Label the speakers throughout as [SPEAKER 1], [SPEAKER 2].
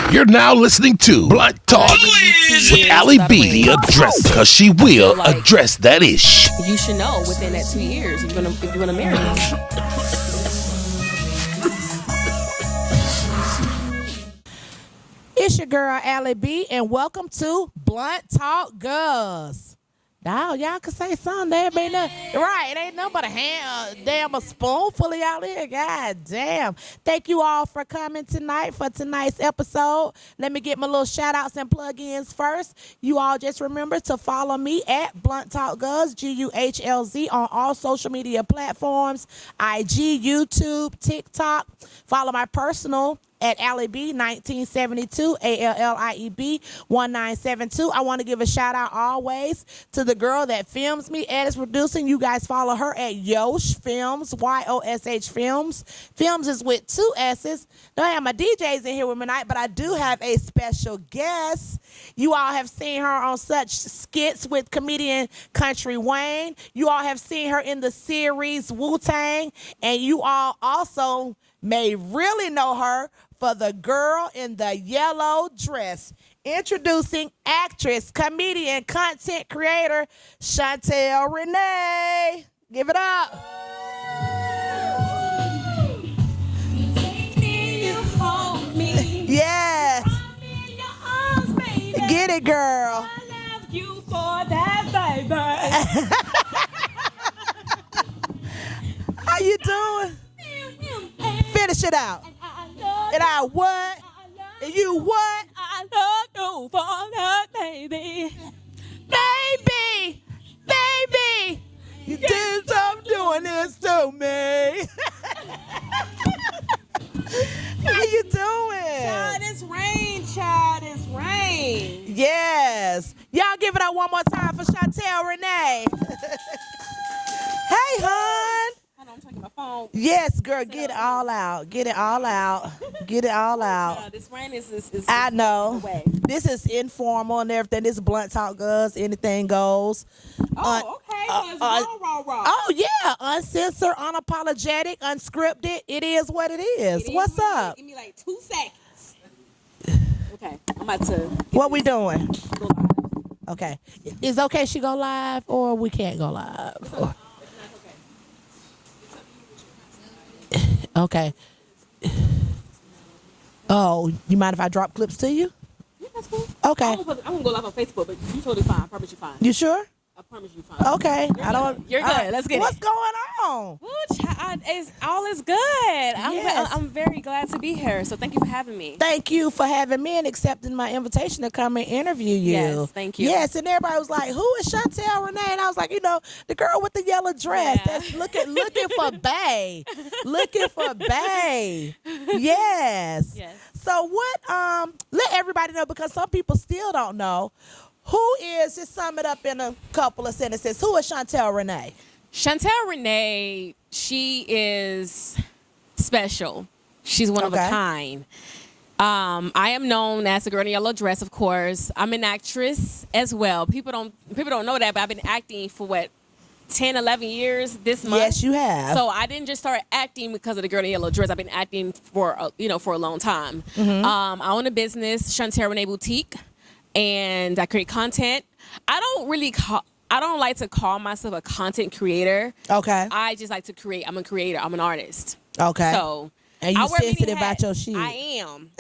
[SPEAKER 1] You're now listening to Blunt Talk with Allie B, the address, cause she will address that ish.
[SPEAKER 2] You should know within that 2 years if you're gonna marry me.
[SPEAKER 3] It's your girl Allie B, and welcome to Blunt Talk Girls. Now y'all can say something. There ain't nothing, right? It ain't nothing but a spoonful of y'all here. God damn! Thank you all for coming tonight for tonight's episode. Let me get my little shout outs and plug-ins first. You all just remember to follow me at Blunt Talk Girls, GUHLZ, on all social media platforms: IG, YouTube, TikTok. Follow my personal at Allie B 1972, ALLIEB 1972. I want to give a shout out always to the girl that films me, edits, producing. You guys follow her at Yosh Films, YOSH Films. Films is with 2 S's. Now I have my DJs in here with me tonight, but I do have a special guest. You all have seen her on such skits with comedian Country Wayne. You all have seen her in the series Wu-Tang, and you all also may really know her for the girl in the yellow dress. Introducing actress, comedian, content creator, Shuntel Renay. Give it up. Yes. Get it, girl.
[SPEAKER 2] I love you for that, baby.
[SPEAKER 3] How you doing? Finish it out. And I what? And you what?
[SPEAKER 2] I love you for that, baby.
[SPEAKER 3] Baby! Baby! You did stop doing this to me. How you doing?
[SPEAKER 2] Child, it's rain, child. It's rain.
[SPEAKER 3] Yes. Y'all give it up one more time for Shuntel Renay. Hey, hon.
[SPEAKER 2] I'm taking my phone.
[SPEAKER 3] Yes, girl, get it all out. Get it all out. Get it all out.
[SPEAKER 2] This rain is
[SPEAKER 3] I know.
[SPEAKER 2] away.
[SPEAKER 3] This is informal and everything. This is Blunt Talk Girls. Anything goes.
[SPEAKER 2] Oh, okay. So it's raw.
[SPEAKER 3] Oh, yeah. Uncensored, unapologetic, unscripted. It is what it is. What's up?
[SPEAKER 2] Give me like 2 seconds. Okay. I'm about to.
[SPEAKER 3] What we doing?
[SPEAKER 2] Go live.
[SPEAKER 3] Okay. Is okay she go live or we can't go live? Okay. Oh, you mind if I drop clips to you?
[SPEAKER 2] Yeah, that's cool.
[SPEAKER 3] Okay.
[SPEAKER 2] I'm gonna go live on Facebook, but you totally fine. I promise you fine.
[SPEAKER 3] You sure?
[SPEAKER 2] I promise you fine.
[SPEAKER 3] Okay.
[SPEAKER 2] You're good.
[SPEAKER 3] Right.
[SPEAKER 2] Let's get
[SPEAKER 3] What's
[SPEAKER 2] it.
[SPEAKER 3] going on?
[SPEAKER 2] Ooh, child, all is good.
[SPEAKER 3] Yes.
[SPEAKER 2] I'm very glad to be here. So thank you for having me.
[SPEAKER 3] Thank you for having me and accepting my invitation to come and interview you.
[SPEAKER 2] Yes, thank you.
[SPEAKER 3] Yes, and everybody was like, "Who is Shuntel Renay?" And I was like, the girl with the yellow dress.
[SPEAKER 2] Yeah.
[SPEAKER 3] That's looking for Bae. Looking for Bae. Yes.
[SPEAKER 2] Yes.
[SPEAKER 3] So what? Let everybody know, because some people still don't know. Who is, just sum it up in a couple of sentences, who is Shuntel Renay?
[SPEAKER 2] Shuntel Renay, she is special. She's one of a kind. I am known as the girl in the yellow dress, of course. I'm an actress as well. People don't know that, but I've been acting for 10, 11 years this month.
[SPEAKER 3] Yes, you have.
[SPEAKER 2] So I didn't just start acting because of the girl in the yellow dress. I've been acting for a long time.
[SPEAKER 3] Mm-hmm.
[SPEAKER 2] I own a business, Shuntel Renay Boutique, and I create content. I don't like to call myself a content creator.
[SPEAKER 3] Okay.
[SPEAKER 2] I just like to create. I'm a creator. I'm an artist.
[SPEAKER 3] Okay.
[SPEAKER 2] So
[SPEAKER 3] and you
[SPEAKER 2] I wear many
[SPEAKER 3] sensitive about
[SPEAKER 2] hats.
[SPEAKER 3] your shit.
[SPEAKER 2] I am.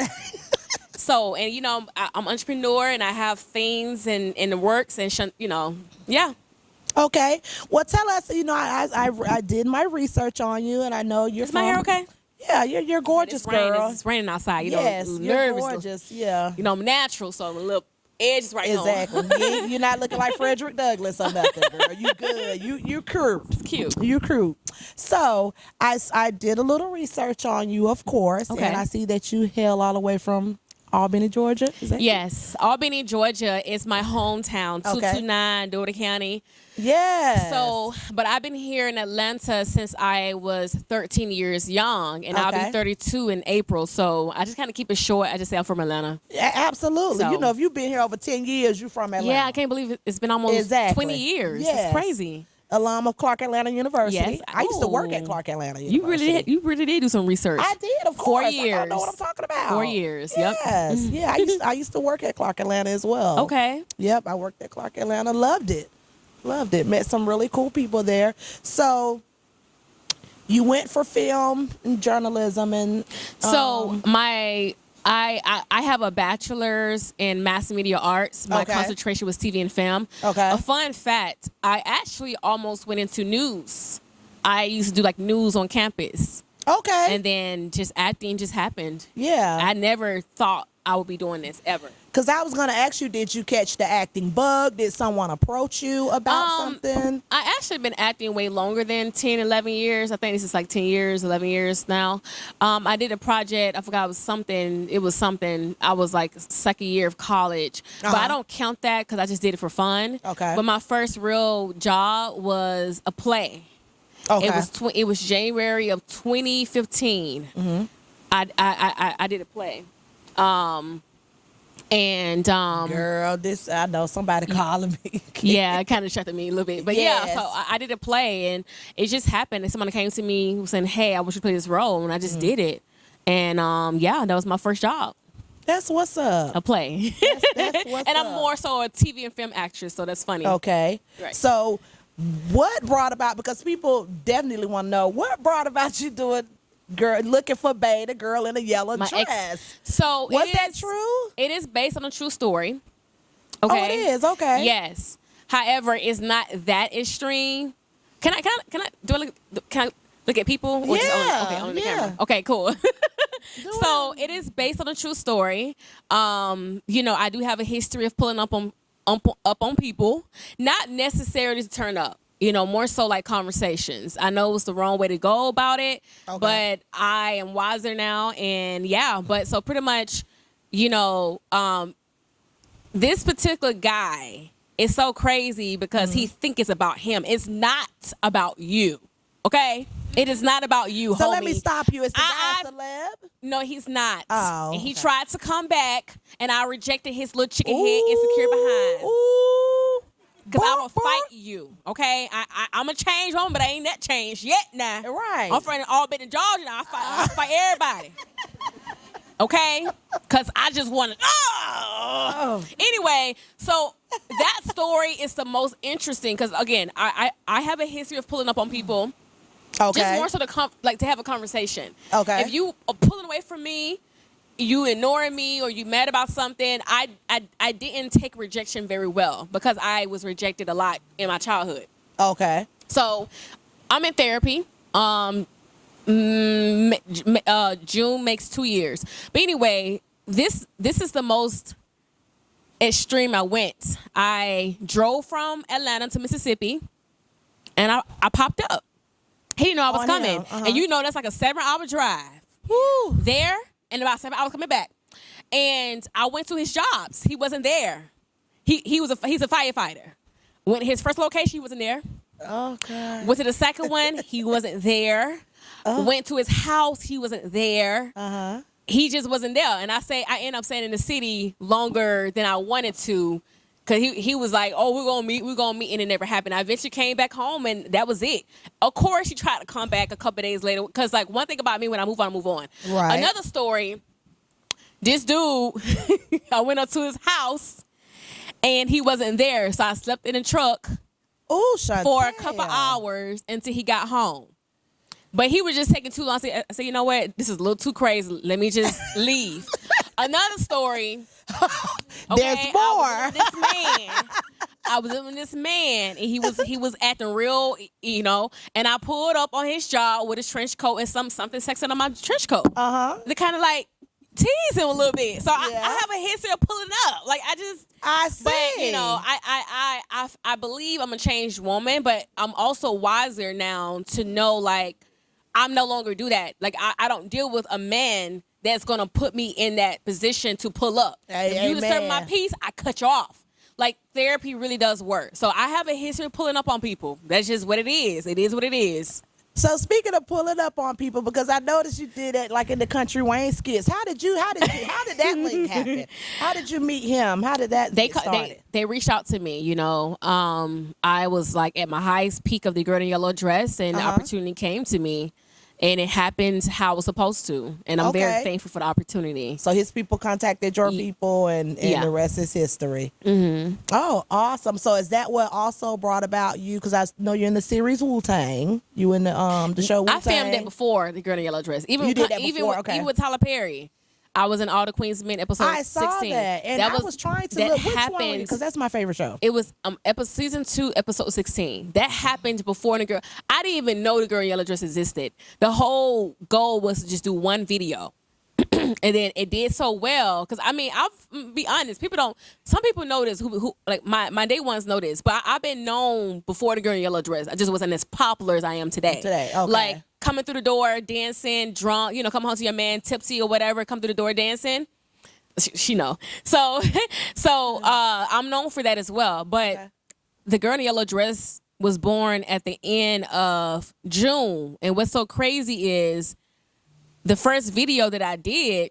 [SPEAKER 2] So, and I'm an entrepreneur, and I have things in the works, and yeah.
[SPEAKER 3] Okay. Well, tell us. I did my research on you, and I know you're.
[SPEAKER 2] Is my hair okay?
[SPEAKER 3] Yeah, you're gorgeous, girl.
[SPEAKER 2] It's raining outside.
[SPEAKER 3] Yes, you're
[SPEAKER 2] nervous.
[SPEAKER 3] gorgeous. Yeah.
[SPEAKER 2] I'm natural, so I'm a little edges right now.
[SPEAKER 3] Exactly. You're not looking like Frederick Douglass or nothing, girl. You good. You cute.
[SPEAKER 2] It's cute.
[SPEAKER 3] You cute. So I did a little research on you, of course,
[SPEAKER 2] Okay.
[SPEAKER 3] and I see that you hail all the way from Albany, Georgia. Is that
[SPEAKER 2] Yes, Albany, Georgia is my hometown.
[SPEAKER 3] Okay.
[SPEAKER 2] 229, Dover County.
[SPEAKER 3] Yes.
[SPEAKER 2] So, but I've been here in Atlanta since I was 13 years young, and I'll
[SPEAKER 3] Okay.
[SPEAKER 2] be 32 in April. So I just kind of keep it short. I just say I'm from Atlanta.
[SPEAKER 3] Absolutely.
[SPEAKER 2] So-
[SPEAKER 3] If you've been here over 10 years, you're from Atlanta.
[SPEAKER 2] Yeah, I can't believe it's been almost
[SPEAKER 3] Exactly.
[SPEAKER 2] 20 years.
[SPEAKER 3] Yes.
[SPEAKER 2] It's crazy.
[SPEAKER 3] alum of Clark Atlanta University.
[SPEAKER 2] Yes.
[SPEAKER 3] I used to work at
[SPEAKER 2] Oh.
[SPEAKER 3] Clark Atlanta University.
[SPEAKER 2] You really did do some research.
[SPEAKER 3] I did, of
[SPEAKER 2] 4
[SPEAKER 3] course.
[SPEAKER 2] years.
[SPEAKER 3] I know what I'm talking about.
[SPEAKER 2] 4 years. Yep.
[SPEAKER 3] Yes. Yeah. I used to work at Clark Atlanta as well.
[SPEAKER 2] Okay.
[SPEAKER 3] Yep. I worked at Clark Atlanta. Loved it. Loved it. Met some really cool people there. So you went for film and journalism and
[SPEAKER 2] So I have a bachelor's in mass media arts. My
[SPEAKER 3] Okay.
[SPEAKER 2] concentration was TV and film.
[SPEAKER 3] Okay.
[SPEAKER 2] A fun fact, I actually almost went into news. I used to do like news on campus.
[SPEAKER 3] okay.
[SPEAKER 2] And then just acting just happened.
[SPEAKER 3] Yeah.
[SPEAKER 2] I never thought I would be doing this ever.
[SPEAKER 3] Because I was going to ask you, did you catch the acting bug? Did someone approach you about something?
[SPEAKER 2] I actually been acting way longer than 10, 11 years. I think this is like 10 years, 11 years now. I did a project. I forgot it was something. I was like second year of college. But I don't count that because I just did it for fun.
[SPEAKER 3] Okay.
[SPEAKER 2] But my first real job was a play.
[SPEAKER 3] Okay.
[SPEAKER 2] It was January of 2015.
[SPEAKER 3] Mm-hmm.
[SPEAKER 2] I did a play.
[SPEAKER 3] Girl, this, I know somebody calling me.
[SPEAKER 2] Yeah, it kind of distracted me a little bit. But
[SPEAKER 3] Yes.
[SPEAKER 2] yeah, so I did a play and it just happened. And someone came to me saying, hey, I wish you play this role. And I just did it. And yeah, that was my first job,
[SPEAKER 3] That's what's up.
[SPEAKER 2] a play.
[SPEAKER 3] That's what's
[SPEAKER 2] And
[SPEAKER 3] up.
[SPEAKER 2] I'm more so a TV and film actress, so that's funny.
[SPEAKER 3] Okay.
[SPEAKER 2] Right.
[SPEAKER 3] So what brought about, because people definitely want to know, what brought about you doing, girl, looking for Bae, the girl in a yellow
[SPEAKER 2] My
[SPEAKER 3] dress?
[SPEAKER 2] ex. So
[SPEAKER 3] Was that true?
[SPEAKER 2] It is based on a true story.
[SPEAKER 3] Oh,
[SPEAKER 2] Okay.
[SPEAKER 3] it is? Okay.
[SPEAKER 2] Yes. However, it's not that extreme. Can I look at people? Or just on the
[SPEAKER 3] Yeah,
[SPEAKER 2] camera.
[SPEAKER 3] yeah.
[SPEAKER 2] Okay, cool. So it is based on a true story. I do have a history of pulling up on people, not necessarily to turn up. More so like conversations. I know it's the wrong way to go about it,
[SPEAKER 3] Okay.
[SPEAKER 2] but I am wiser now, and yeah. But so pretty much, this particular guy is so crazy because he think it's about him. It's not about you. Okay, it is not about you.
[SPEAKER 3] So
[SPEAKER 2] homie.
[SPEAKER 3] let me stop you. Is the guy a celeb?
[SPEAKER 2] No, he's not.
[SPEAKER 3] Oh,
[SPEAKER 2] And he
[SPEAKER 3] okay.
[SPEAKER 2] tried to come back, and I rejected his little chicken head insecure behind.
[SPEAKER 3] Ooh.
[SPEAKER 2] Because I will
[SPEAKER 3] Burp,
[SPEAKER 2] fight
[SPEAKER 3] burp.
[SPEAKER 2] you, okay? I'm a changed woman, but I ain't that changed yet now.
[SPEAKER 3] Right.
[SPEAKER 2] I'm from all bit in Georgia now. I fight everybody. Okay? Because I just want to. Oh. Anyway, so that story is the most interesting because, again, I have a history of pulling up on people.
[SPEAKER 3] Okay.
[SPEAKER 2] Just more so to have a conversation.
[SPEAKER 3] Okay.
[SPEAKER 2] If you are pulling away from me, you ignoring me, or you mad about something, I didn't take rejection very well because I was rejected a lot in my childhood.
[SPEAKER 3] Okay.
[SPEAKER 2] So I'm in therapy. June makes 2 years. But anyway, this is the most extreme I went. I drove from Atlanta to Mississippi, and I popped up. He didn't know I was
[SPEAKER 3] On
[SPEAKER 2] coming.
[SPEAKER 3] him, uh-huh.
[SPEAKER 2] And that's like a 7-hour drive.
[SPEAKER 3] Woo.
[SPEAKER 2] There, and about 7 hours coming back. And I went to his jobs. He wasn't there. He's a firefighter. Went to his first location, he wasn't there.
[SPEAKER 3] Okay.
[SPEAKER 2] Went to the second one, he wasn't there. Went to his house, he wasn't there.
[SPEAKER 3] Uh-huh.
[SPEAKER 2] He just wasn't there. And I end up staying in the city longer than I wanted to. Cause he was like, oh, we're gonna meet, and it never happened. I eventually came back home, and that was it. Of course, he tried to come back a couple of days later. Cause like one thing about me, when I move on.
[SPEAKER 3] Right.
[SPEAKER 2] Another story. This dude, I went up to his house, and he wasn't there. So I slept in the truck
[SPEAKER 3] Ooh, Shuntel.
[SPEAKER 2] for a couple hours until he got home. But he was just taking too long. I said, you know what? This is a little too crazy. Let me just leave. Another story.
[SPEAKER 3] There's more.
[SPEAKER 2] I was with this man, and he was acting real, and I pulled up on his job with his trench coat and something sexy on my trench coat.
[SPEAKER 3] Uh-huh.
[SPEAKER 2] To kind of like tease him a little bit. So
[SPEAKER 3] Yeah.
[SPEAKER 2] I have a history of pulling up. Like
[SPEAKER 3] I see.
[SPEAKER 2] But I believe I'm a changed woman, but I'm also wiser now to know like I'm no longer do that. Like I don't deal with a man that's gonna put me in that position to pull up. If you disturb my peace, I cut you off. Like therapy really does work. So I have a history of pulling up on people. That's just what it is. It is what it is.
[SPEAKER 3] So speaking of pulling up on people, because I noticed you did it like in the Country Wayne skits. How did that link happen? How did you meet him? How did that get started?
[SPEAKER 2] They reached out to me, I was like at my highest peak of the girl in yellow dress, and the opportunity came to me. And it happened how it was supposed to. And I'm very thankful for the opportunity.
[SPEAKER 3] So his people contacted your people, and the rest is history. Mm-hmm. Oh, awesome. So is that what also brought about you? Because I know you're in the series Wu-Tang. You in the show Wu-Tang.
[SPEAKER 2] I filmed it before The Girl in Yellow Dress. Even,
[SPEAKER 3] you did that before?
[SPEAKER 2] Even with Tyler Perry. I was in All the Queen's Men episode 16.
[SPEAKER 3] I saw that. And I was trying to look which one, because that's my favorite show.
[SPEAKER 2] It was season 2, episode 16. That happened before The Girl. I didn't even know The Girl in Yellow Dress existed. The whole goal was to just do one video. And then it did so well. Because, I mean, I'll be honest. Some people know this. Who like my day ones know this. But I've been known before The Girl in Yellow Dress. I just wasn't as popular as I am today.
[SPEAKER 3] Okay.
[SPEAKER 2] Like, coming through the door, dancing, drunk, come home to your man, tipsy or whatever, come through the door dancing. She know. So I'm known for that as well. But The Girl in the Yellow Dress was born at the end of June. And what's so crazy is the first video that I did,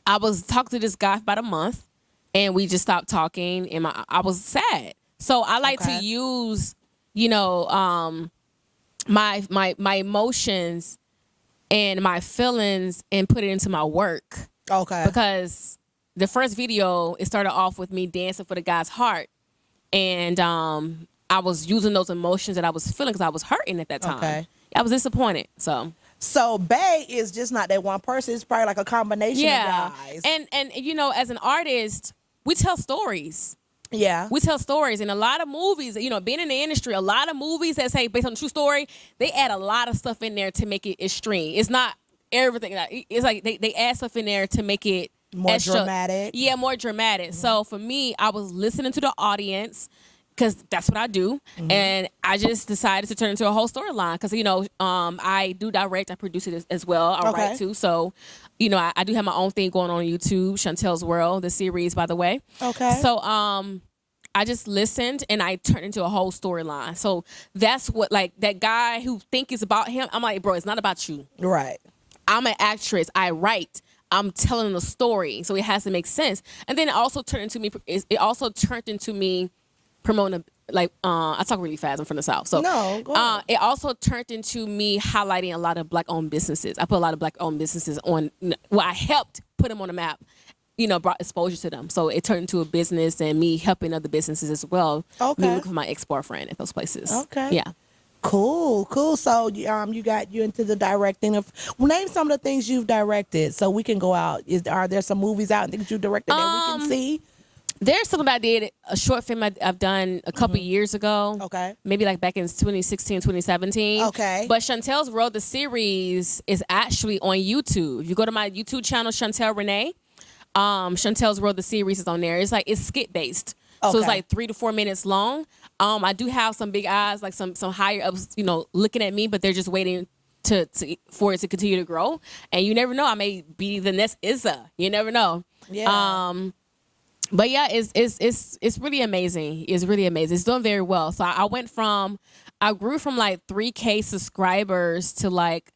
[SPEAKER 2] I was talking to this guy for about a month, and we just stopped talking, and I was sad. So I like to use, my emotions and my feelings and put it into my work.
[SPEAKER 3] Okay.
[SPEAKER 2] Because the first video, it started off with me dancing for the guy's heart. And I was using those emotions that I was feeling because I was hurting at that time. Okay. I was disappointed. So
[SPEAKER 3] Bay is just not that one person. It's probably like a combination of guys.
[SPEAKER 2] And as an artist, we tell stories.
[SPEAKER 3] Yeah.
[SPEAKER 2] We tell stories, and a lot of movies, being in the industry, a lot of movies that say based on a true story, they add a lot of stuff in there to make it extreme. It's not everything. It's like they add stuff in there to make it
[SPEAKER 3] more
[SPEAKER 2] extra,
[SPEAKER 3] dramatic.
[SPEAKER 2] Yeah, more dramatic. Mm-hmm. So for me, I was listening to the audience because that's what I do, and I just decided to turn into a whole storyline because I do direct, I produce it as well. I write too, so I do have my own thing going on YouTube, Shuntel's World, the series, by the way.
[SPEAKER 3] Okay.
[SPEAKER 2] So I just listened and I turned into a whole storyline. So that's what, like, that guy who think it's about him. I'm like, bro, it's not about you.
[SPEAKER 3] Right.
[SPEAKER 2] I'm an actress. I write. I'm telling a story, so it has to make sense. And then it also turned into me. It also turned into me promoting. I talk really fast. I'm from the South, so
[SPEAKER 3] no. Go ahead.
[SPEAKER 2] It also turned into me highlighting a lot of Black-owned businesses. I put a lot of Black-owned businesses on. Well, I helped put them on the map. Brought exposure to them. So it turned into a business and me helping other businesses as well.
[SPEAKER 3] Okay.
[SPEAKER 2] Me looking for my ex-boyfriend at those places.
[SPEAKER 3] Okay.
[SPEAKER 2] Yeah.
[SPEAKER 3] Cool. So you got you into the directing of. Name some of the things you've directed so we can go out. Are there some movies out and things you directed that we can see?
[SPEAKER 2] There's something I did, a short film I've done a couple years ago.
[SPEAKER 3] Okay.
[SPEAKER 2] Maybe like back in 2016, 2017.
[SPEAKER 3] Okay.
[SPEAKER 2] But Shuntel's World, the series, is actually on YouTube. If you go to my YouTube channel, Shuntel Renay, Shuntel's World, the series is on there. It's skit based. Okay. So it's like 3 to 4 minutes long. I do have some big eyes, like some higher ups, looking at me, but they're just waiting for it to continue to grow. And you never know, I may be the next Izza. You never know.
[SPEAKER 3] Yeah.
[SPEAKER 2] But yeah, it's really amazing. It's really amazing. It's doing very well. So I grew from like 3K subscribers to like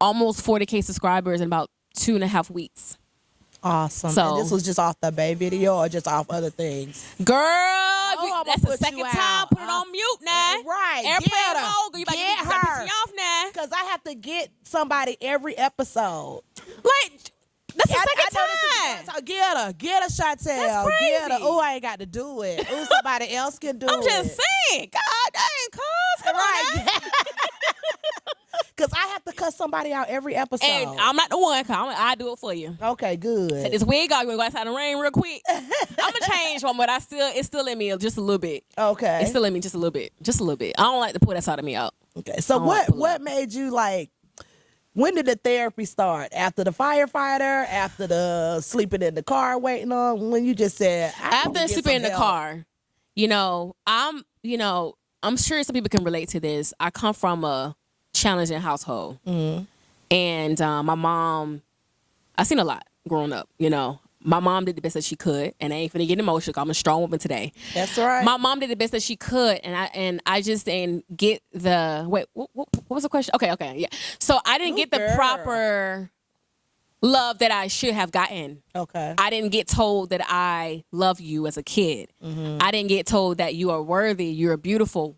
[SPEAKER 2] almost 40K subscribers in about 2.5 weeks.
[SPEAKER 3] Awesome.
[SPEAKER 2] So,
[SPEAKER 3] and this was just off the Bay video or just off other things?
[SPEAKER 2] Girl, that's the second time. Put it on mute now.
[SPEAKER 3] Right.
[SPEAKER 2] Airplane mode. You better get her off now.
[SPEAKER 3] Because I have to get somebody every episode.
[SPEAKER 2] Like, that's the second time.
[SPEAKER 3] Get her, Shuntel.
[SPEAKER 2] That's crazy.
[SPEAKER 3] Get her. Oh, I ain't got to do it. Oh, somebody else can do it.
[SPEAKER 2] I'm just saying. God dang, cuz. Come on now.
[SPEAKER 3] Because I have to cut somebody out every episode.
[SPEAKER 2] And I'm not the one. I do it for you.
[SPEAKER 3] Okay, good.
[SPEAKER 2] Take this wig off. You want to go outside the rain real quick? I'm going to change one, but it's still in me just a little bit.
[SPEAKER 3] Okay.
[SPEAKER 2] It's still in me just a little bit. Just a little bit. I don't like to pull that side of me out.
[SPEAKER 3] Okay. So what made you like, when did the therapy start? After the firefighter? After the sleeping in the car waiting on? When you just said,
[SPEAKER 2] after sleeping in the car, I'm sure some people can relate to this. I come from a challenging household. Mm-hmm. And my mom, I seen a lot growing up, My mom did the best that she could, and I ain't finna get emotional. 'Cause I'm a strong woman today.
[SPEAKER 3] That's right.
[SPEAKER 2] My mom did the best that she could, and I just didn't get the what was the question? Okay, yeah. So I didn't get the proper love that I should have gotten.
[SPEAKER 3] Okay.
[SPEAKER 2] I didn't get told that I love you as a kid. I didn't get told that you are worthy, you're beautiful.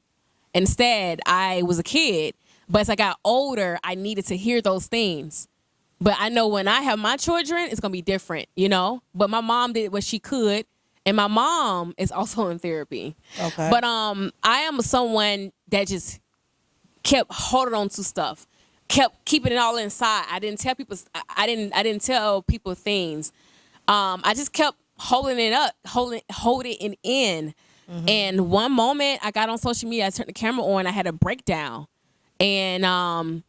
[SPEAKER 2] Instead, I was a kid, but as I got older, I needed to hear those things. But I know when I have my children, it's going to be different, you know? But my mom did what she could, and my mom is also in therapy.
[SPEAKER 3] Okay.
[SPEAKER 2] But I am someone that just kept holding on to stuff, kept keeping it all inside. I didn't tell people. I didn't tell people things. I just kept holding it up, holding it in. And one moment, I got on social media. I turned the camera on. I had a breakdown, and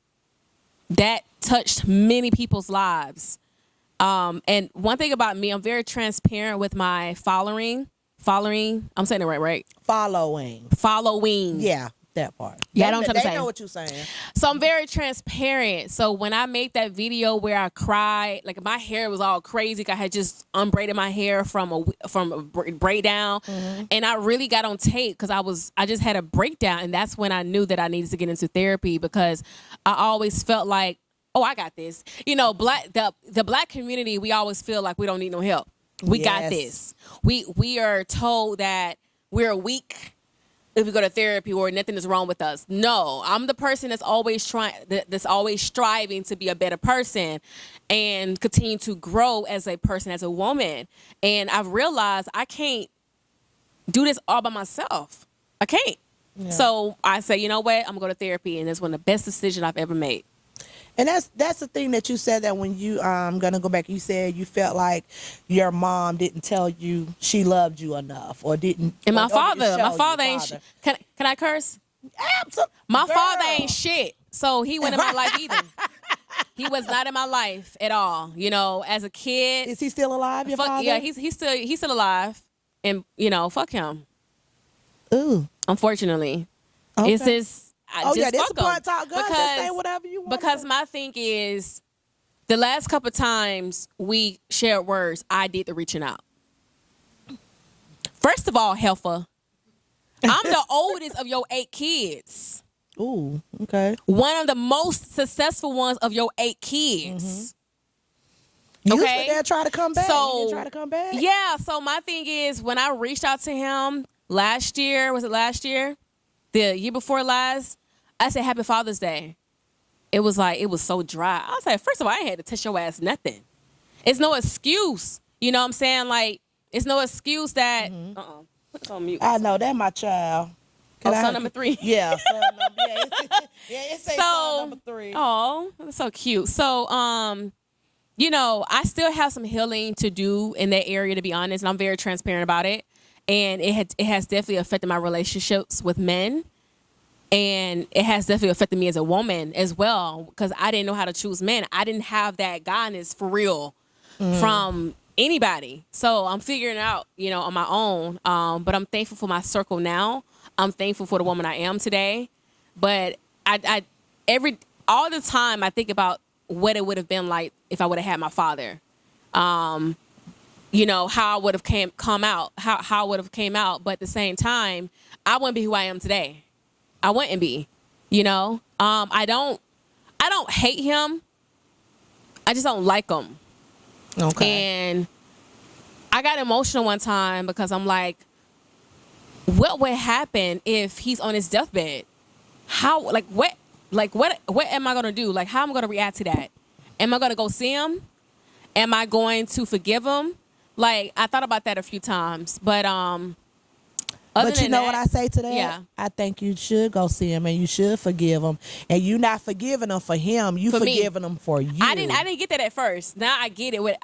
[SPEAKER 2] that touched many people's lives. And one thing about me, I'm very transparent with my following. I'm saying it right? Following.
[SPEAKER 3] Yeah, that part.
[SPEAKER 2] Yeah, I don't try to say.
[SPEAKER 3] They know what you're saying.
[SPEAKER 2] So I'm very transparent. So when I made that video where I cried, like my hair was all crazy. I had just unbraided my hair from a braid down, and I really got on tape because I just had a breakdown, and that's when I knew that I needed to get into therapy because I always felt like, oh, I got this. You know, the black community, we always feel like we don't need no help. We got this. We are told that we're weak if we go to therapy or nothing is wrong with us. No, I'm the person that's always striving to be a better person and continue to grow as a person, as a woman. And I've realized I can't do this all by myself. I can't. Yeah. So I say, you know what? I'm going to go to therapy, and it's one of the best decisions I've ever made.
[SPEAKER 3] And that's the thing that you said, that when you gonna go back, you said you felt like your mom didn't tell you she loved you enough, or didn't.
[SPEAKER 2] And my father ain't. Can I curse?
[SPEAKER 3] Absolutely.
[SPEAKER 2] My father ain't shit. So he wasn't in my life either. He was not in my life at all. You know, as a kid.
[SPEAKER 3] Is he still alive? Your father?
[SPEAKER 2] Yeah, he's still alive, and you know, fuck him.
[SPEAKER 3] Ooh.
[SPEAKER 2] Unfortunately,
[SPEAKER 3] okay.
[SPEAKER 2] It's just.
[SPEAKER 3] This is Blunt Talk Girls. Just say whatever you want.
[SPEAKER 2] Because my thing is, the last couple of times we shared words, I did the reaching out. First of all, Helfer, I'm the oldest of your 8 kids.
[SPEAKER 3] Ooh, okay.
[SPEAKER 2] One of the most successful ones of your 8 kids.
[SPEAKER 3] You okay? There try to come back.
[SPEAKER 2] So,
[SPEAKER 3] you try to come back.
[SPEAKER 2] Yeah. So my thing is, when I reached out to him last year, was it last year? The year before last, I said, Happy Father's Day. It was so dry. I was like, first of all, I ain't had to touch your ass nothing. It's no excuse. You know what I'm saying? Like, it's no excuse that, put this on mute.
[SPEAKER 3] I know, that's my child.
[SPEAKER 2] Son number 3.
[SPEAKER 3] Yeah, son number, it's son number 3.
[SPEAKER 2] Oh, that's so cute. So, you know, I still have some healing to do in that area, to be honest, and I'm very transparent about it. And it has definitely affected my relationships with men. And it has definitely affected me as a woman as well, because I didn't know how to choose men. I didn't have that guidance for real from anybody. So I'm figuring it out, you know, on my own. But I'm thankful for my circle now. I'm thankful for the woman I am today. But all the time I think about what it would have been like if I would have had my father. You know, how I would have come out, how I would have came out. But at the same time, I wouldn't be who I am today. I wouldn't be, you know. I don't hate him. I just don't like him.
[SPEAKER 3] Okay.
[SPEAKER 2] And I got emotional one time because I'm like, what would happen if he's on his deathbed? What am I gonna do? Like, how am I gonna react to that? Am I gonna go see him? Am I going to forgive him? Like, I thought about that a few times, but
[SPEAKER 3] you know what I say to that?
[SPEAKER 2] Yeah.
[SPEAKER 3] I think you should go see him and you should forgive him. And you not forgiving him for him. You forgiving him for you.
[SPEAKER 2] I didn't get that at first. Now I get it.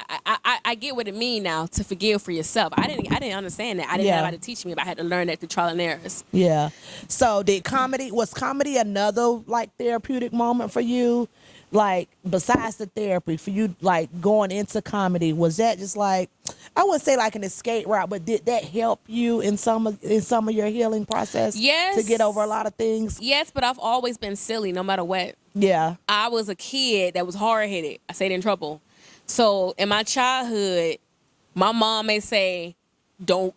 [SPEAKER 2] I get what it means now to forgive for yourself. I didn't understand that. I didn't have anybody to teach me, but I had to learn that through trial and errors.
[SPEAKER 3] Yeah. So was comedy another like therapeutic moment for you? Like, besides the therapy, for you, like, going into comedy, was that just like, I wouldn't say like an escape route, but did that help you in some of your healing process?
[SPEAKER 2] Yes.
[SPEAKER 3] To get over a lot of things?
[SPEAKER 2] Yes, but I've always been silly no matter what.
[SPEAKER 3] Yeah.
[SPEAKER 2] I was a kid that was hard-headed. I stayed in trouble. So in my childhood, My mom may say, don't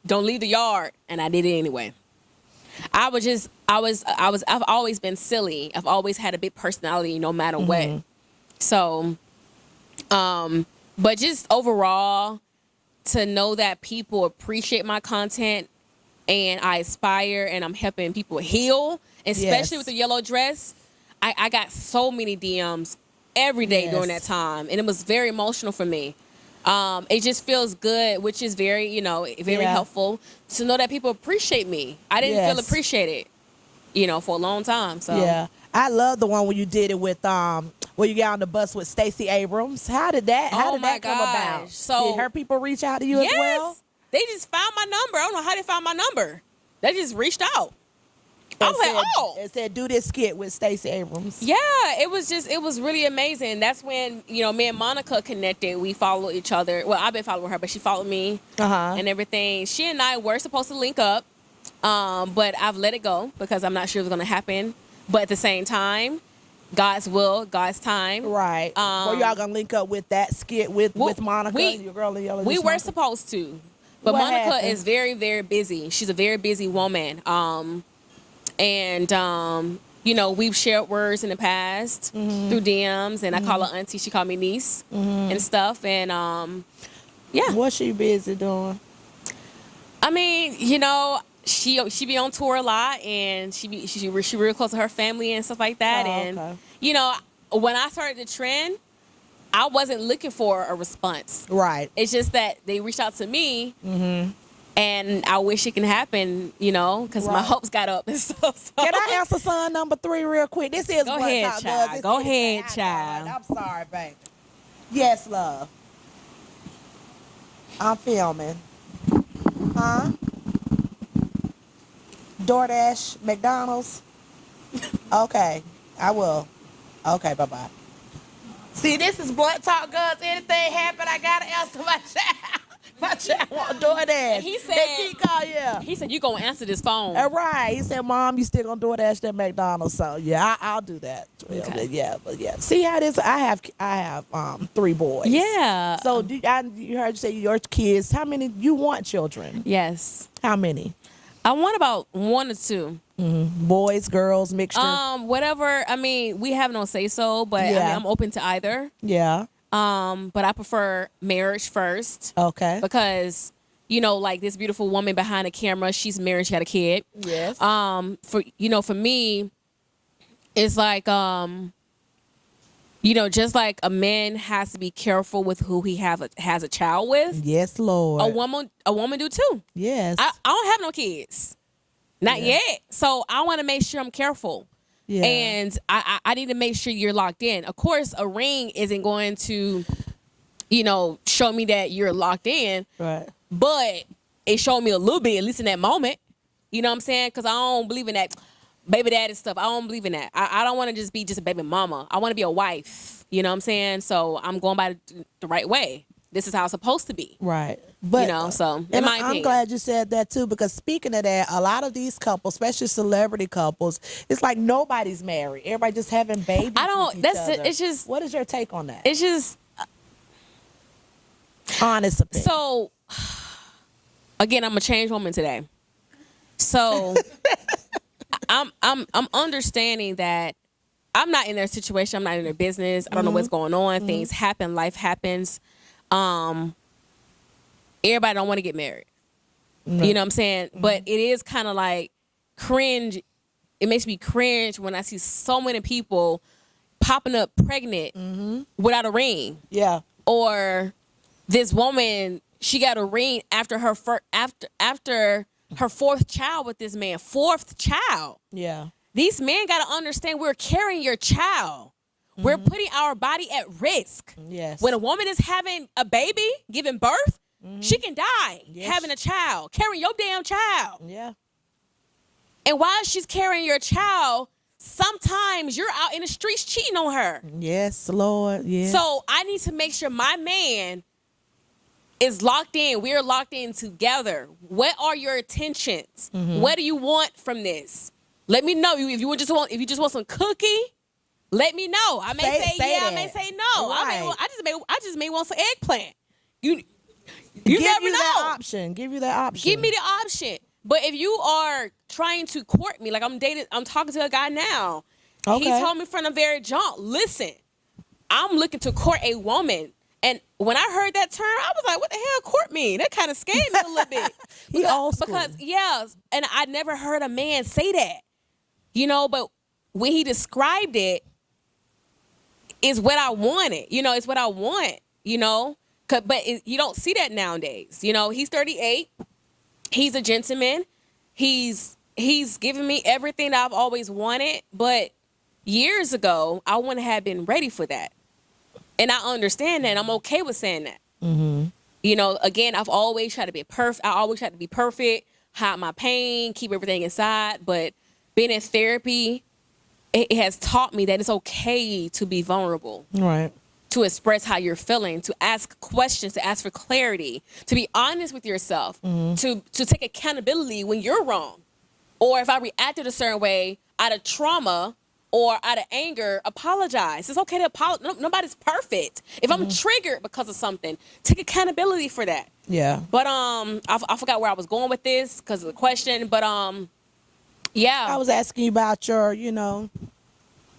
[SPEAKER 2] leave the yard, and I did it anyway. I've always been silly. I've always had a big personality no matter what. So, but just overall, to know that people appreciate my content and I aspire and I'm helping people heal, especially with the yellow dress. I got so many DMs every day during that time, and it was very emotional for me. It just feels good, which is very, very helpful to know that people appreciate me. I didn't feel appreciated, for a long time. So
[SPEAKER 3] yeah, I love the one where you did it with where you got on the bus with Stacey Abrams. How did that come about?
[SPEAKER 2] So
[SPEAKER 3] did her people reach out to you as well?
[SPEAKER 2] They just found my number. I don't know how they found my number. They just reached out. I was like,
[SPEAKER 3] it said, do this skit with Stacey Abrams.
[SPEAKER 2] Yeah, it was really amazing. That's when, me and Monica connected. We followed each other. Well, I've been following her, but she followed me and everything. She and I were supposed to link up, but I've let it go because I'm not sure it was going to happen. But at the same time, God's will, God's time.
[SPEAKER 3] Right. Were y'all going to link up with that skit with Monica, your girl in yellow?
[SPEAKER 2] We were supposed to. But Monica is very, very busy. She's a very busy woman. And we've shared words in the past through DMs, and I call her auntie, she called me niece and stuff. And
[SPEAKER 3] what's she busy doing?
[SPEAKER 2] I mean, she be on tour a lot, and she real close to her family and stuff like that. When I started the trend, I wasn't looking for a response.
[SPEAKER 3] Right.
[SPEAKER 2] It's just that they reached out to me. And I wish it can happen, because my hopes got up and stuff. So.
[SPEAKER 3] Can I answer son number 3 real quick? This is
[SPEAKER 2] Go ahead, child. Go ahead, child.
[SPEAKER 3] I'm sorry, baby. Yes, love. I'm filming. Huh? DoorDash, McDonald's. Okay, I will. Okay, bye-bye. See, this is Blunt Talk Guns. Anything happen, I gotta answer my child. My child want DoorDash.
[SPEAKER 2] He said,
[SPEAKER 3] He
[SPEAKER 2] said, you gonna answer this phone.
[SPEAKER 3] All right. He said, Mom, you still gonna DoorDash that McDonald's. So yeah, I'll do that.
[SPEAKER 2] Okay.
[SPEAKER 3] Yeah, but yeah. See how it is? I have 3 boys.
[SPEAKER 2] Yeah.
[SPEAKER 3] So you heard you say your kids, how many you want children?
[SPEAKER 2] Yes.
[SPEAKER 3] How many?
[SPEAKER 2] I want about 1 or 2.
[SPEAKER 3] Boys, girls, mixture.
[SPEAKER 2] Whatever. I mean, we have no say so, but I'm open to either.
[SPEAKER 3] Yeah.
[SPEAKER 2] But I prefer marriage first.
[SPEAKER 3] Okay.
[SPEAKER 2] Because, like this beautiful woman behind the camera, she's married, she got a kid.
[SPEAKER 3] Yes.
[SPEAKER 2] For me, it's like, just like a man has to be careful with who he has a child with.
[SPEAKER 3] Yes, Lord.
[SPEAKER 2] A woman do too.
[SPEAKER 3] Yes.
[SPEAKER 2] I don't have no kids. Not yet. So I want to make sure I'm careful. Yeah. And I need to make sure you're locked in. Of course, a ring isn't going to, show me that you're locked in.
[SPEAKER 3] Right.
[SPEAKER 2] But it showed me a little bit, at least in that moment. You know what I'm saying? Because I don't believe in that baby daddy stuff. I don't believe in that. I don't want to just be a baby mama. I want to be a wife. You know what I'm saying? So I'm going by the right way. This is how it's supposed to be.
[SPEAKER 3] Right. But,
[SPEAKER 2] so in my opinion.
[SPEAKER 3] I'm glad you said that too, because speaking of that, a lot of these couples, especially celebrity couples, it's like nobody's married. Everybody just having babies.
[SPEAKER 2] It's just.
[SPEAKER 3] What is your take on that?
[SPEAKER 2] It's just.
[SPEAKER 3] Honest opinion.
[SPEAKER 2] So, again, I'm a changed woman today. So, I'm understanding that I'm not in their situation. I'm not in their business. I don't know what's going on. Things happen. Life happens. Everybody don't want to get married. No. You know what I'm saying? But it is kind of like cringe. It makes me cringe when I see so many people popping up pregnant without a ring.
[SPEAKER 3] Yeah.
[SPEAKER 2] Or this woman, she got a ring after her after her 4th child with this man. 4th child.
[SPEAKER 3] Yeah.
[SPEAKER 2] These men got to understand we're carrying your child. We're putting our body at risk.
[SPEAKER 3] Yes.
[SPEAKER 2] When a woman is having a baby, giving birth, she can die having a child, carrying your damn child.
[SPEAKER 3] Yeah.
[SPEAKER 2] And while she's carrying your child, sometimes you're out in the streets cheating on her.
[SPEAKER 3] Yes, Lord. Yes.
[SPEAKER 2] So I need to make sure my man is locked in. We're locked in together. What are your intentions? What do you want from this? Let me know. If you just want some cookie, let me know. I may say yeah, I may say no.
[SPEAKER 3] Right.
[SPEAKER 2] I just may want some eggplant. You
[SPEAKER 3] Give
[SPEAKER 2] never
[SPEAKER 3] you
[SPEAKER 2] know.
[SPEAKER 3] that option. Give you that option.
[SPEAKER 2] Give me the option. But if you are trying to court me, like I'm talking to a guy now.
[SPEAKER 3] Okay.
[SPEAKER 2] He told me from the very jump, listen, I'm looking to court a woman. And when I heard that term, I was like, what the hell court me? That kind of scared me a little bit.
[SPEAKER 3] He old school.
[SPEAKER 2] Because, yeah, and I never heard a man say that. You know, but when he described it, it's what I wanted. You know, it's what I want, you know. But you don't see that nowadays. You know, he's 38. He's a gentleman. He's given me everything that I've always wanted. But years ago, I wouldn't have been ready for that. And I understand that. And I'm okay with saying that.
[SPEAKER 3] Mm-hmm.
[SPEAKER 2] You know, again, I've always tried to be perfect. I always tried to be perfect, hide my pain, keep everything inside. But being in therapy, it has taught me that it's okay to be vulnerable.
[SPEAKER 3] Right.
[SPEAKER 2] To express how you're feeling, to ask questions, to ask for clarity, to be honest with yourself, to take accountability when you're wrong. Or if I reacted a certain way out of trauma or out of anger, apologize. It's okay to apologize. Nobody's perfect. If I'm triggered because of something, take accountability for that.
[SPEAKER 3] Yeah.
[SPEAKER 2] But I forgot where I was going with this because of the question. But yeah.
[SPEAKER 3] I was asking you about your, you know,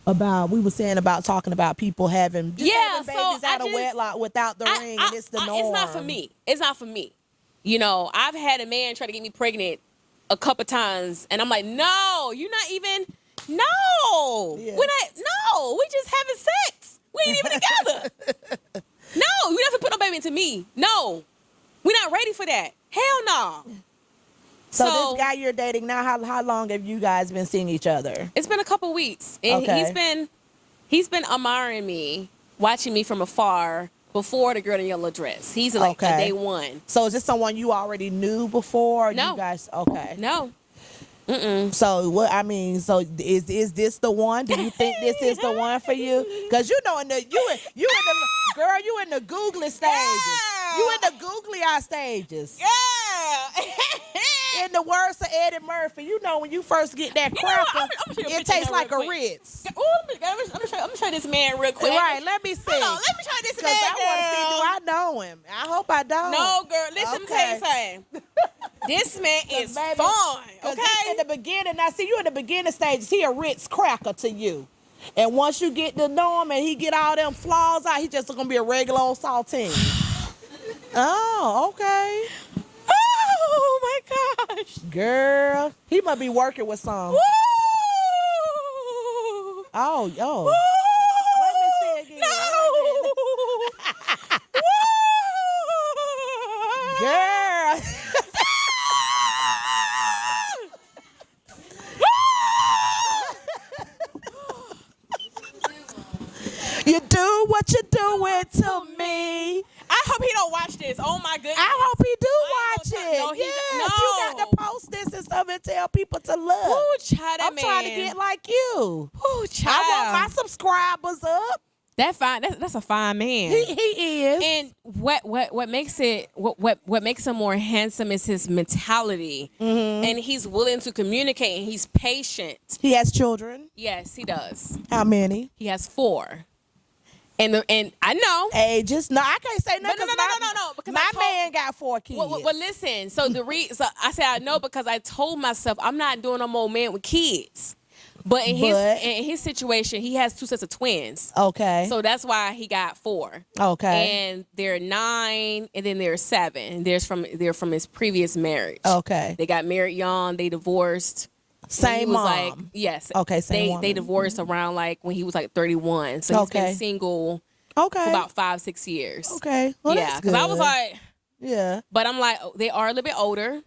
[SPEAKER 3] we were saying about talking about people having babies out of wedlock without the ring, and it's the norm. It's not for me. It's not for me. You know, I've had a man try to get me pregnant a couple times, and I'm like, no, you're not even. No, we're not. No, we just having sex. We ain't even together. No, you never put no baby into me. No, we're not ready for that. Hell no. So this guy you're dating now, how long have you guys been seeing each other?
[SPEAKER 2] It's been a couple weeks. And he's been admiring me, watching me from afar before the girl in yellow dress. He's like a day one. So is this someone you already knew before? No.
[SPEAKER 3] You guys
[SPEAKER 2] No.
[SPEAKER 3] So what I mean, so is this the one? Do you think this is the one for you? Because you know, you in the googly stages.
[SPEAKER 2] Yeah.
[SPEAKER 3] You in the googly eye stages.
[SPEAKER 2] Yeah.
[SPEAKER 3] In the words of Eddie Murphy, you know when you first get that cracker, it tastes like a Ritz.
[SPEAKER 2] Ooh, let me show this man real quick.
[SPEAKER 3] Right, let me see.
[SPEAKER 2] Hold on, let me show this man.
[SPEAKER 3] I want to see, do I know him? I hope I don't.
[SPEAKER 2] No, girl, listen, to tell you something. This man is fun, okay?
[SPEAKER 3] In the beginning, now see you in the beginning stages, he a Ritz cracker to you. And once you get to know him and he get all them flaws out, he just gonna be a regular old saltine. Oh, okay.
[SPEAKER 2] Oh my gosh.
[SPEAKER 3] Girl, he must be working with some.
[SPEAKER 2] Woo!
[SPEAKER 3] Oh.
[SPEAKER 2] Woo!
[SPEAKER 3] Let me see again.
[SPEAKER 2] No!
[SPEAKER 3] Girl. You do what you doing to me.
[SPEAKER 2] I hope he don't watch this. Oh my goodness.
[SPEAKER 3] I hope he do watch it.
[SPEAKER 2] No, he
[SPEAKER 3] yes,
[SPEAKER 2] no.
[SPEAKER 3] You got to post this and stuff and tell people to look.
[SPEAKER 2] Ooh, child,
[SPEAKER 3] I'm trying to get like you.
[SPEAKER 2] Ooh, child.
[SPEAKER 3] I want my subscribers up.
[SPEAKER 2] That fine. That's a fine man.
[SPEAKER 3] He is.
[SPEAKER 2] And what makes him more handsome is his mentality, and he's willing to communicate, and he's patient.
[SPEAKER 3] He has children.
[SPEAKER 2] Yes, he does.
[SPEAKER 3] How many?
[SPEAKER 2] He has 4. And I know.
[SPEAKER 3] Hey, just no. I can't say nothing.
[SPEAKER 2] No. Because
[SPEAKER 3] my man got 4 kids.
[SPEAKER 2] Well, listen. So so I say I know because I told myself I'm not doing no more man with kids. But in his situation, he has 2 sets of twins.
[SPEAKER 3] Okay.
[SPEAKER 2] So that's why he got 4.
[SPEAKER 3] Okay.
[SPEAKER 2] And they're 9, and then they're 7. They're from his previous marriage.
[SPEAKER 3] Okay.
[SPEAKER 2] They got married young. They divorced.
[SPEAKER 3] Same mom.
[SPEAKER 2] Like, yes.
[SPEAKER 3] Okay. Same.
[SPEAKER 2] They divorced around like when he was like 31. So he's been single.
[SPEAKER 3] Okay.
[SPEAKER 2] For about 5-6 years.
[SPEAKER 3] Okay. Well,
[SPEAKER 2] yeah. Because I was like.
[SPEAKER 3] Yeah.
[SPEAKER 2] But I'm like, they are a little bit older,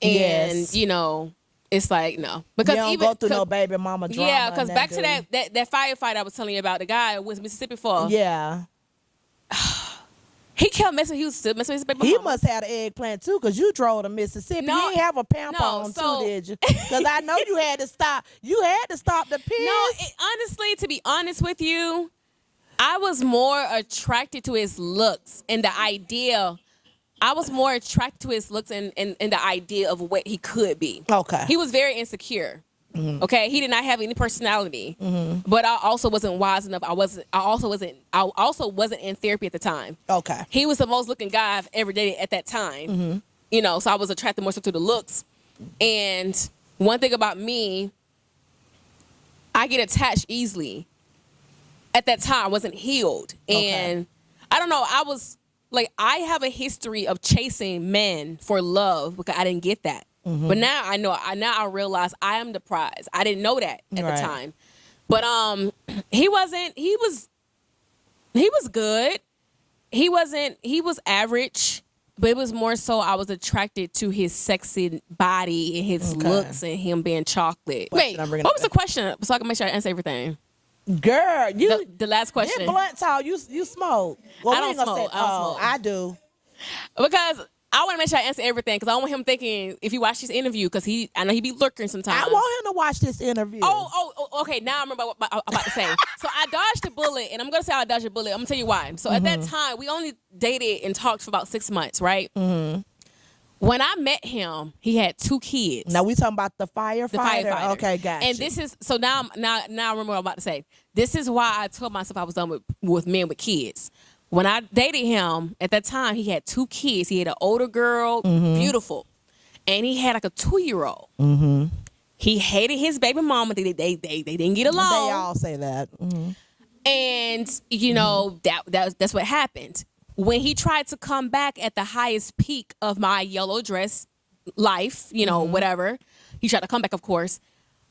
[SPEAKER 2] and you know. It's like, no. Because
[SPEAKER 3] you don't go through no baby mama drama.
[SPEAKER 2] Yeah, because back to that firefight I was telling you about, the guy was Mississippi for.
[SPEAKER 3] Yeah.
[SPEAKER 2] He kept messing. He was still messing with his baby mama.
[SPEAKER 3] He must have an eggplant too, because you drove to Mississippi.
[SPEAKER 2] No,
[SPEAKER 3] you didn't have a pamper on too, did you? Because I know you had to stop. You had to stop the piss.
[SPEAKER 2] No, honestly, to be honest with you, I was more attracted to his looks and the idea. I was more attracted to his looks and the idea of what he could be.
[SPEAKER 3] Okay.
[SPEAKER 2] He was very insecure. Okay, he did not have any personality, but I also wasn't wise enough. I also wasn't in therapy at the time.
[SPEAKER 3] Okay.
[SPEAKER 2] He was the most looking guy I've ever dated at that time. You know, so I was attracted more so to the looks. And one thing about me, I get attached easily. At that time, I wasn't healed, and I don't know. I was like, I have a history of chasing men for love because I didn't get that. But now I know. Now I realize I am the prize. I didn't know that at the time. But he wasn't. He was good. He was average. But it was more so I was attracted to his sexy body and his looks and him being chocolate. Wait, what was the question? So I can make sure I answer everything.
[SPEAKER 3] Girl, you
[SPEAKER 2] the last question.
[SPEAKER 3] In blunt talk, you smoke. Well,
[SPEAKER 2] I don't smoke.
[SPEAKER 3] I do.
[SPEAKER 2] Because I want to make sure I answer everything because I don't want him thinking if he watched this interview because I know he be lurking sometimes.
[SPEAKER 3] I want him to watch this interview.
[SPEAKER 2] Okay. Now I remember what I'm about to say. So I dodged a bullet, and I'm going to say I dodged a bullet. I'm going to tell you why. So at that time, we only dated and talked for about 6 months, right? When I met him, he had 2 kids.
[SPEAKER 3] Now we talking about the firefighter. Okay, gotcha.
[SPEAKER 2] And this is so now I remember what I'm about to say. This is why I told myself I was done with men with kids. When I dated him, at that time, he had 2 kids. He had an older girl, beautiful, and he had like a 2-year-old. He hated his baby mama. They didn't get along.
[SPEAKER 3] They all say that.
[SPEAKER 2] And you know that's what happened. When he tried to come back at the highest peak of my yellow dress life, you know, whatever, he tried to come back, of course.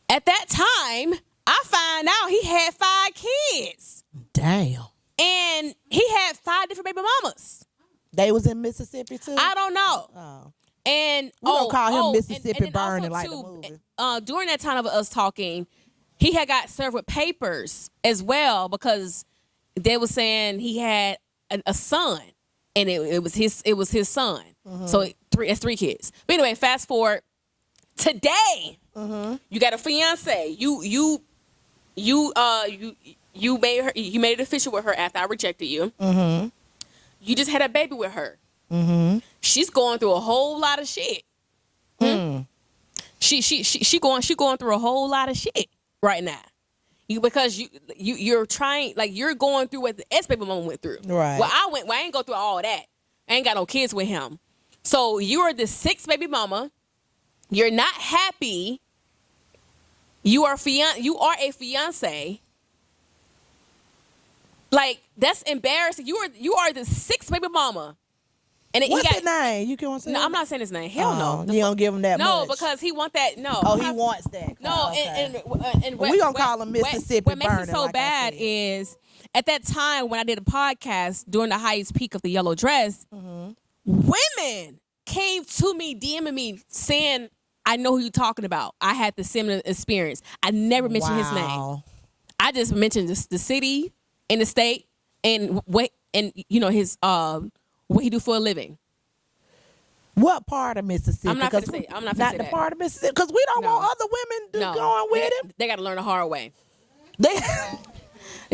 [SPEAKER 2] At that time, I find out he had 5 kids.
[SPEAKER 3] Damn.
[SPEAKER 2] And he had 5 different baby mamas.
[SPEAKER 3] They was in Mississippi too?
[SPEAKER 2] I don't know.
[SPEAKER 3] Oh.
[SPEAKER 2] And
[SPEAKER 3] we don't call him Mississippi
[SPEAKER 2] and
[SPEAKER 3] Burning like
[SPEAKER 2] too,
[SPEAKER 3] the movie.
[SPEAKER 2] During that time of us talking, he had got served with papers as well because they were saying he had a son, and it was his son. So it's 3 kids. But anyway, fast forward today. You got a fiance. You made it official with her after I rejected you. You just had a baby with her. She's going through a whole lot of shit. She going through a whole lot of shit right now. Because you're trying, like, you're going through what the ex-baby mama went through.
[SPEAKER 3] Right.
[SPEAKER 2] Well, I ain't go through all that. I ain't got no kids with him. So you are the 6th baby mama. You're not happy. You are a fiance. Like, that's embarrassing. You are the 6th baby mama. And
[SPEAKER 3] what's his name? You can't say.
[SPEAKER 2] No, I'm not saying his name. Hell no.
[SPEAKER 3] You don't give him that much.
[SPEAKER 2] No, because he want that. No.
[SPEAKER 3] Oh, he wants that.
[SPEAKER 2] No,
[SPEAKER 3] okay.
[SPEAKER 2] and
[SPEAKER 3] we gonna call him Mississippi
[SPEAKER 2] What makes
[SPEAKER 3] Burning.
[SPEAKER 2] it so
[SPEAKER 3] like
[SPEAKER 2] bad is at that time when I did a podcast during the highest peak of the yellow dress, women came to me, DMing me, saying, "I know who you're talking about. I had the similar experience." I never mentioned his name. I just mentioned the city and the state and his what he do for a living.
[SPEAKER 3] What part of Mississippi?
[SPEAKER 2] I'm not going to say. I'm not going to say
[SPEAKER 3] the part of Mississippi because we don't want other women going with him.
[SPEAKER 2] They got to learn the hard way.
[SPEAKER 3] They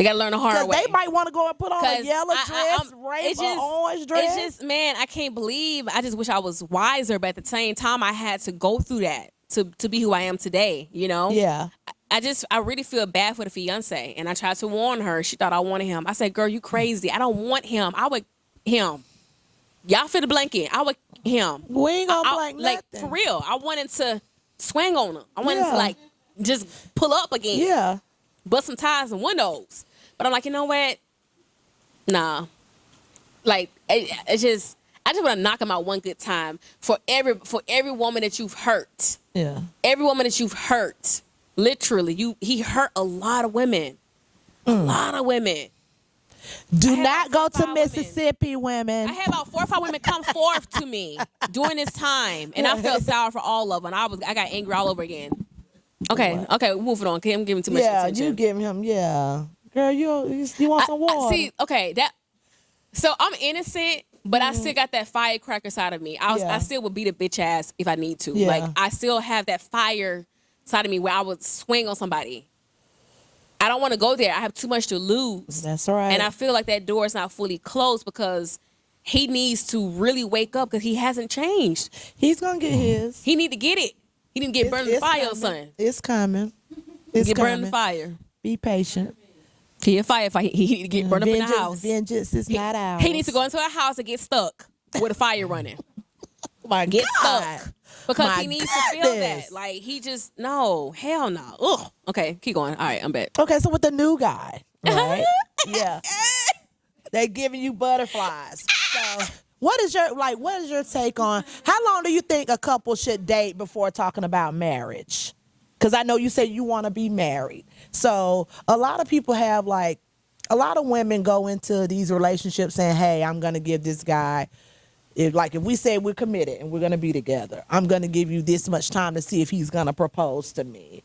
[SPEAKER 2] got to learn the hard way.
[SPEAKER 3] Because they might want to go and put on a yellow dress, rainbow orange dress.
[SPEAKER 2] It's just, man, I can't believe. I just wish I was wiser, but at the same time, I had to go through that to be who I am today. You know?
[SPEAKER 3] Yeah.
[SPEAKER 2] I really feel bad for the fiance, and I tried to warn her. She thought I wanted him. I said, "Girl, you crazy. I don't want him. I would him. Y'all fit the blanket. I would him.
[SPEAKER 3] We ain't gonna blank
[SPEAKER 2] like
[SPEAKER 3] nothing.
[SPEAKER 2] for real. I wanted to swing on him. I wanted to like just pull up again.
[SPEAKER 3] Yeah,
[SPEAKER 2] bust some ties and windows. But I'm like, you know what? Nah. Like it's just I just want to knock him out one good time for every woman that you've hurt.
[SPEAKER 3] Yeah.
[SPEAKER 2] Every woman that you've hurt. Literally, he hurt a lot of women. A lot of women.
[SPEAKER 3] Do not go to Mississippi, women.
[SPEAKER 2] I had about 4 or 5 women come forth to me during this time, and I felt sour for all of them. I got angry all over again. Okay, moving on. I'm giving too much attention.
[SPEAKER 3] You giving him, girl. You want some water?
[SPEAKER 2] See, okay, so I'm innocent, but I still got that firecracker side of me. I still would beat a bitch ass if I need to.
[SPEAKER 3] Yeah.
[SPEAKER 2] Like I still have that fire side of me where I would swing on somebody. I don't want to go there. I have too much to lose.
[SPEAKER 3] That's right.
[SPEAKER 2] And I feel like that door is not fully closed because he needs to really wake up because he hasn't changed.
[SPEAKER 3] He's going to get his.
[SPEAKER 2] He need to get it. He didn't get burned in the fire or
[SPEAKER 3] coming.
[SPEAKER 2] something.
[SPEAKER 3] It's coming. It's
[SPEAKER 2] Get
[SPEAKER 3] coming.
[SPEAKER 2] burned in the fire.
[SPEAKER 3] Be patient.
[SPEAKER 2] He a firefighter. He need to get burned up in the house.
[SPEAKER 3] Vengeance is not ours.
[SPEAKER 2] He needs to go into a house and get stuck with a fire running.
[SPEAKER 3] My
[SPEAKER 2] Get
[SPEAKER 3] God.
[SPEAKER 2] stuck. Because
[SPEAKER 3] My
[SPEAKER 2] he needs to feel
[SPEAKER 3] goodness.
[SPEAKER 2] that. Like, he just, no, hell no. Ugh. Okay, keep going. All right, I'm back.
[SPEAKER 3] Okay, so with the new guy, right? Yeah. They giving you butterflies. So what is your take on how long do you think a couple should date before talking about marriage? Because I know you say you want to be married. So a lot of people have a lot of women go into these relationships saying, hey, I'm going to give this guy, if we say we're committed and we're going to be together, I'm going to give you this much time to see if he's going to propose to me.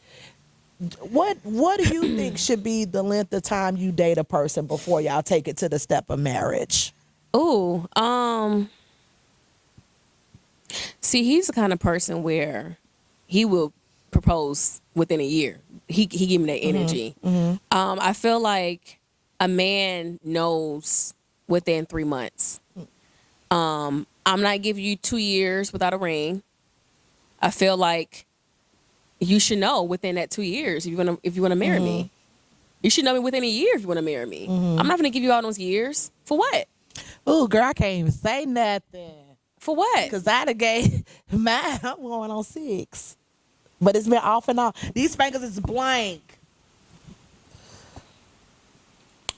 [SPEAKER 3] What do you think should be the length of time you date a person before y'all take it to the step of marriage?
[SPEAKER 2] Ooh, see, he's the kind of person where he will propose within a year. He give me that energy. I feel like a man knows within 3 months. I'm not giving you 2 years without a ring. I feel like you should know within that 2 years if you wanna marry me. You should know me within a year if you want to marry me. I'm not gonna give you all those years for what?
[SPEAKER 3] Ooh, girl, I can't even say nothing.
[SPEAKER 2] For what?
[SPEAKER 3] Because I done gave mine, I'm going on 6. But it's been off and on. These fingers is blank.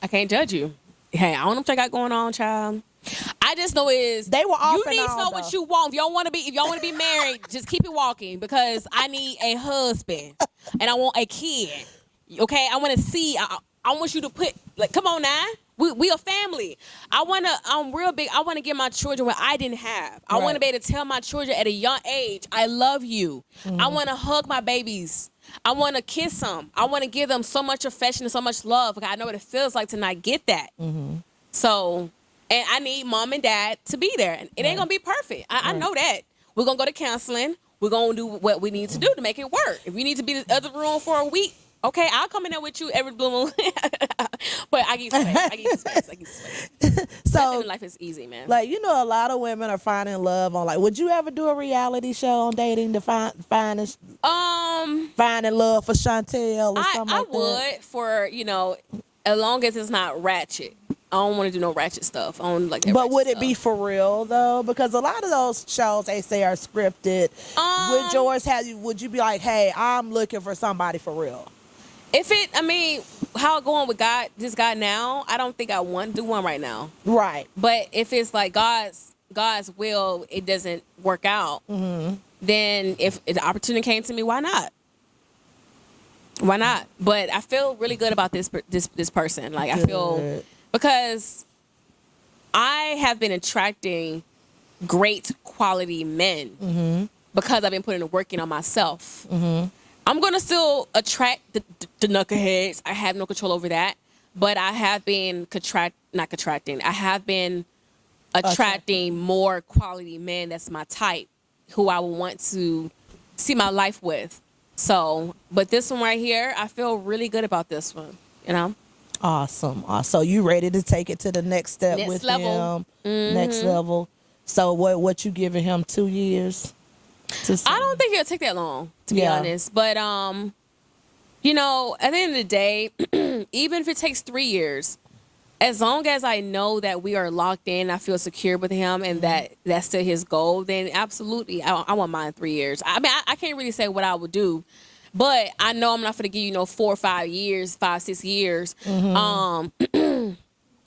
[SPEAKER 2] I can't judge you. Hey, I don't know what you got going on, child. I just know
[SPEAKER 3] They were off
[SPEAKER 2] you
[SPEAKER 3] and
[SPEAKER 2] need to
[SPEAKER 3] on,
[SPEAKER 2] know
[SPEAKER 3] though.
[SPEAKER 2] what you want. If y'all want to be married, just keep it walking because I need a husband and I want a kid. Okay, I want to see. I want you to put come on now. We a family. I'm real big. I want to give my children what I didn't have. I want to be able to tell my children at a young age, I love you. I want to hug my babies. I want to kiss them. I want to give them so much affection and so much love. Because I know what it feels like to not get that. So, and I need mom and dad to be there. And it ain't going to be perfect. I know that. We're going to go to counseling. We're going to do what we need to do to make it work. If we need to be in the other room for a week, okay, I'll come in there with you every blue moon. But I give you space.
[SPEAKER 3] So
[SPEAKER 2] Nothing in life is easy, man.
[SPEAKER 3] a lot of women are finding love on would you ever do a reality show on dating to finding love for Shuntel or something
[SPEAKER 2] I
[SPEAKER 3] like that?
[SPEAKER 2] would for, as long as it's not ratchet. I don't want to do no ratchet stuff. I don't like that.
[SPEAKER 3] But would it
[SPEAKER 2] stuff.
[SPEAKER 3] be for real though? Because a lot of those shows they say are scripted. Would yours would you be like, hey, I'm looking for somebody for real?
[SPEAKER 2] How it going with this guy now, I don't think I want to do one right now.
[SPEAKER 3] Right.
[SPEAKER 2] But if it's like God's will, it doesn't work out, then if the opportunity came to me, why not? Why not? But I feel really good about this person. Like, I feel, because I have been attracting great quality men because I've been putting the work in on myself. I'm going to still attract the knuckleheads. I have no control over that. But I have been I have been attracting more quality men that's my type, who I would want to see my life with. So, but this one right here, I feel really good about this one,
[SPEAKER 3] Awesome. So you ready to take it to the next step
[SPEAKER 2] Next
[SPEAKER 3] with
[SPEAKER 2] level.
[SPEAKER 3] him? Next level. So what you giving him 2 years?
[SPEAKER 2] I don't think it'll take that long, to be honest. But, at the end of the day, even if it takes 3 years, as long as I know that we are locked in, I feel secure with him and that's still his goal, then absolutely, I want mine 3 years. I can't really say what I would do, but I know I'm not going to give you 4 or 5 years, 5, 6 years. I'm not giving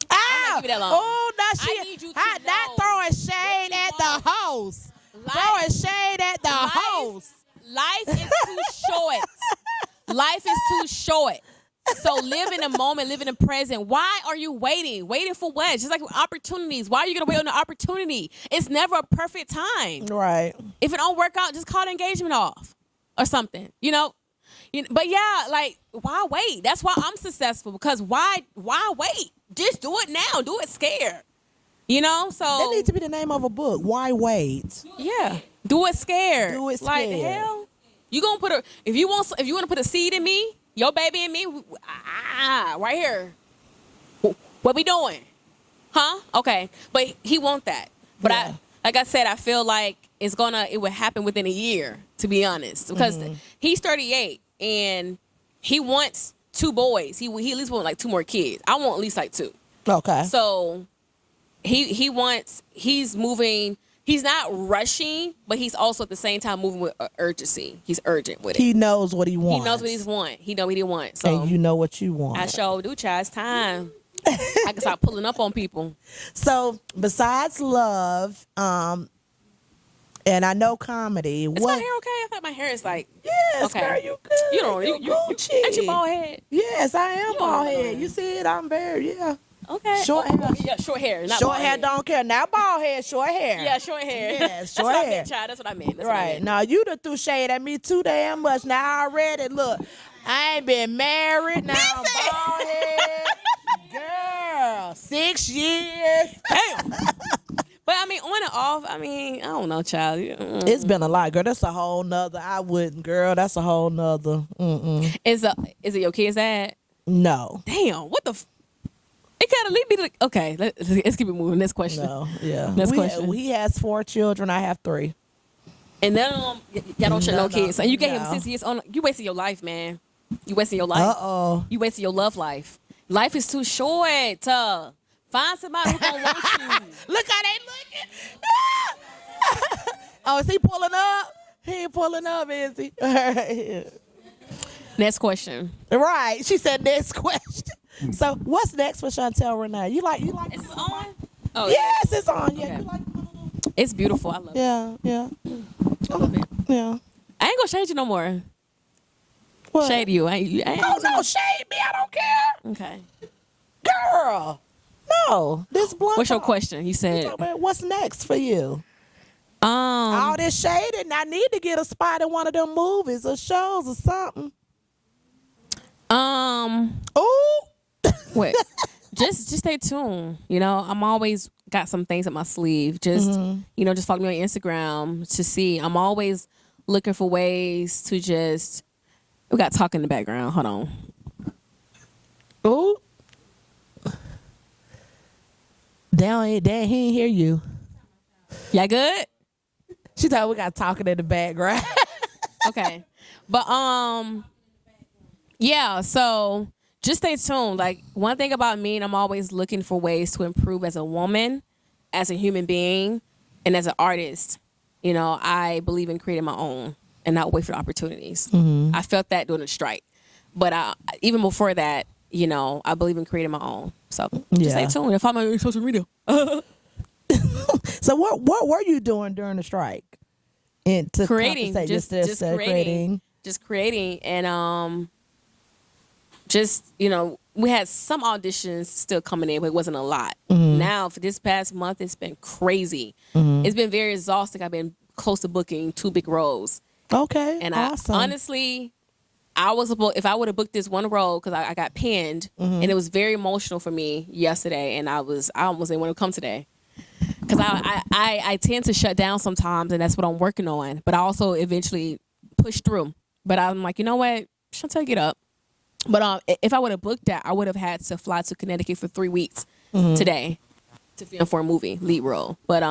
[SPEAKER 2] that long.
[SPEAKER 3] Oh,
[SPEAKER 2] I need you to
[SPEAKER 3] not
[SPEAKER 2] know
[SPEAKER 3] throwing shade at the host. Throwing shade at the host.
[SPEAKER 2] Life is too short. Life is too short. So live in the moment, live in the present. Why are you waiting? Waiting for what? Just like with opportunities. Why are you going to wait on the opportunity? It's never a perfect time.
[SPEAKER 3] Right.
[SPEAKER 2] If it don't work out, just call the engagement off or something, But yeah, why wait? That's why I'm successful, because why wait? Just do it now. Do it scared. So
[SPEAKER 3] that needs to be the name of a book. Why wait?
[SPEAKER 2] Yeah. Do it scared.
[SPEAKER 3] Do it
[SPEAKER 2] Like,
[SPEAKER 3] scared.
[SPEAKER 2] hell, you gonna if you want to put a seed in me, your baby in me, right here. What we doing? Huh? Okay. But he want that. But like I said, I feel like it would happen within a year, to be honest, because he's 38 and he wants 2 boys. He at least want like 2 more kids. I want at least like 2.
[SPEAKER 3] Okay.
[SPEAKER 2] So he's moving. He's not rushing, but he's also at the same time moving with urgency. He's urgent with it.
[SPEAKER 3] He knows what he wants.
[SPEAKER 2] He knows what he wants. He know what he wants. So
[SPEAKER 3] and you know what you want.
[SPEAKER 2] I sure do, child. It's time. I can start pulling up on people.
[SPEAKER 3] So besides love, and I know comedy.
[SPEAKER 2] Is my hair okay? I thought my hair is like.
[SPEAKER 3] Yes,
[SPEAKER 2] okay.
[SPEAKER 3] girl, you good.
[SPEAKER 2] You don't. You ain't you bald head?
[SPEAKER 3] Yes, I am bald head. You see it? I'm very
[SPEAKER 2] Okay.
[SPEAKER 3] Short hair.
[SPEAKER 2] Yeah, short hair. Not
[SPEAKER 3] short
[SPEAKER 2] bald
[SPEAKER 3] hair
[SPEAKER 2] head.
[SPEAKER 3] don't care. Now bald hair, short hair.
[SPEAKER 2] Yeah, short hair.
[SPEAKER 3] Yes,
[SPEAKER 2] That's
[SPEAKER 3] short
[SPEAKER 2] what I
[SPEAKER 3] hair.
[SPEAKER 2] meant, child. That's what I meant. That's
[SPEAKER 3] right.
[SPEAKER 2] What I meant.
[SPEAKER 3] Now you done threw shade at me too damn much. Now already, look, I ain't been married. Now I'm bald head. Girl, 6 years.
[SPEAKER 2] Damn. But I mean, on and off. I mean, I don't know, child.
[SPEAKER 3] It's been a lot, girl. That's a whole nother. I wouldn't, girl. That's a whole nother.
[SPEAKER 2] Is it your kid's dad?
[SPEAKER 3] No.
[SPEAKER 2] Damn. What the? It kind of lead me to. Okay, let's keep it moving. Next question.
[SPEAKER 3] No. Yeah.
[SPEAKER 2] Next question.
[SPEAKER 3] He has 4 children. I have 3.
[SPEAKER 2] And then y'all don't share no kids. And you gave him
[SPEAKER 3] no.
[SPEAKER 2] 6 years on. You wasting your life, man. You wasting your life.
[SPEAKER 3] Uh-oh.
[SPEAKER 2] You wasting your love life. Life is too short. Find somebody who gonna want you.
[SPEAKER 3] Look how they looking. Oh, is he pulling up? He ain't pulling up, is he?
[SPEAKER 2] Next question.
[SPEAKER 3] Right. She said next question. So what's next for Shuntel Renay? You like
[SPEAKER 2] Is this on? Oh
[SPEAKER 3] yes, it's on. Yeah.
[SPEAKER 2] Okay.
[SPEAKER 3] You like
[SPEAKER 2] It's beautiful. I love it.
[SPEAKER 3] yeah.
[SPEAKER 2] I love it.
[SPEAKER 3] Yeah.
[SPEAKER 2] I ain't gonna shade you no more.
[SPEAKER 3] What?
[SPEAKER 2] Shade you. I ain't
[SPEAKER 3] Oh no, shade me. I don't care.
[SPEAKER 2] Okay.
[SPEAKER 3] Girl. No. This blunt.
[SPEAKER 2] What's your
[SPEAKER 3] talk.
[SPEAKER 2] question? You
[SPEAKER 3] We
[SPEAKER 2] said
[SPEAKER 3] talking about what's next for you? All this shading. I need to get a spot in one of them movies or shows or something. Ooh.
[SPEAKER 2] wait. Just stay tuned. You know, I'm always got some things up my sleeve. Just just follow me on Instagram to see. I'm always looking for ways to just. We got talk in the background. Hold on.
[SPEAKER 3] Ooh. Down, he ain't hear you.
[SPEAKER 2] Y'all good?
[SPEAKER 3] She thought we got talking in the background.
[SPEAKER 2] Okay. But yeah, so just stay tuned. Like, one thing about me, and I'm always looking for ways to improve as a woman, as a human being, and as an artist. You know, I believe in creating my own and not wait for opportunities. I felt that during the strike. But even before that, you know, I believe in creating my own. So just stay tuned and follow me on social media.
[SPEAKER 3] So what were you doing during the strike? And to
[SPEAKER 2] Creating.
[SPEAKER 3] compensate,
[SPEAKER 2] Just creating. Just creating. And just, you know, we had some auditions still coming in, but it wasn't a lot. Now, for this past month, it's been crazy. It's been very exhausting. I've been close to booking 2 big roles.
[SPEAKER 3] Okay,
[SPEAKER 2] And
[SPEAKER 3] awesome.
[SPEAKER 2] honestly, if I would have booked this one role, because I got pinned, and it was very emotional for me yesterday, and I almost didn't want to come today. Because I tend to shut down sometimes, and that's what I'm working on. But I also eventually push through. But I'm like, you know what? Shuntel, get up. But if I would have booked that, I would have had to fly to Connecticut for 3 weeks today to film for a movie, lead role. But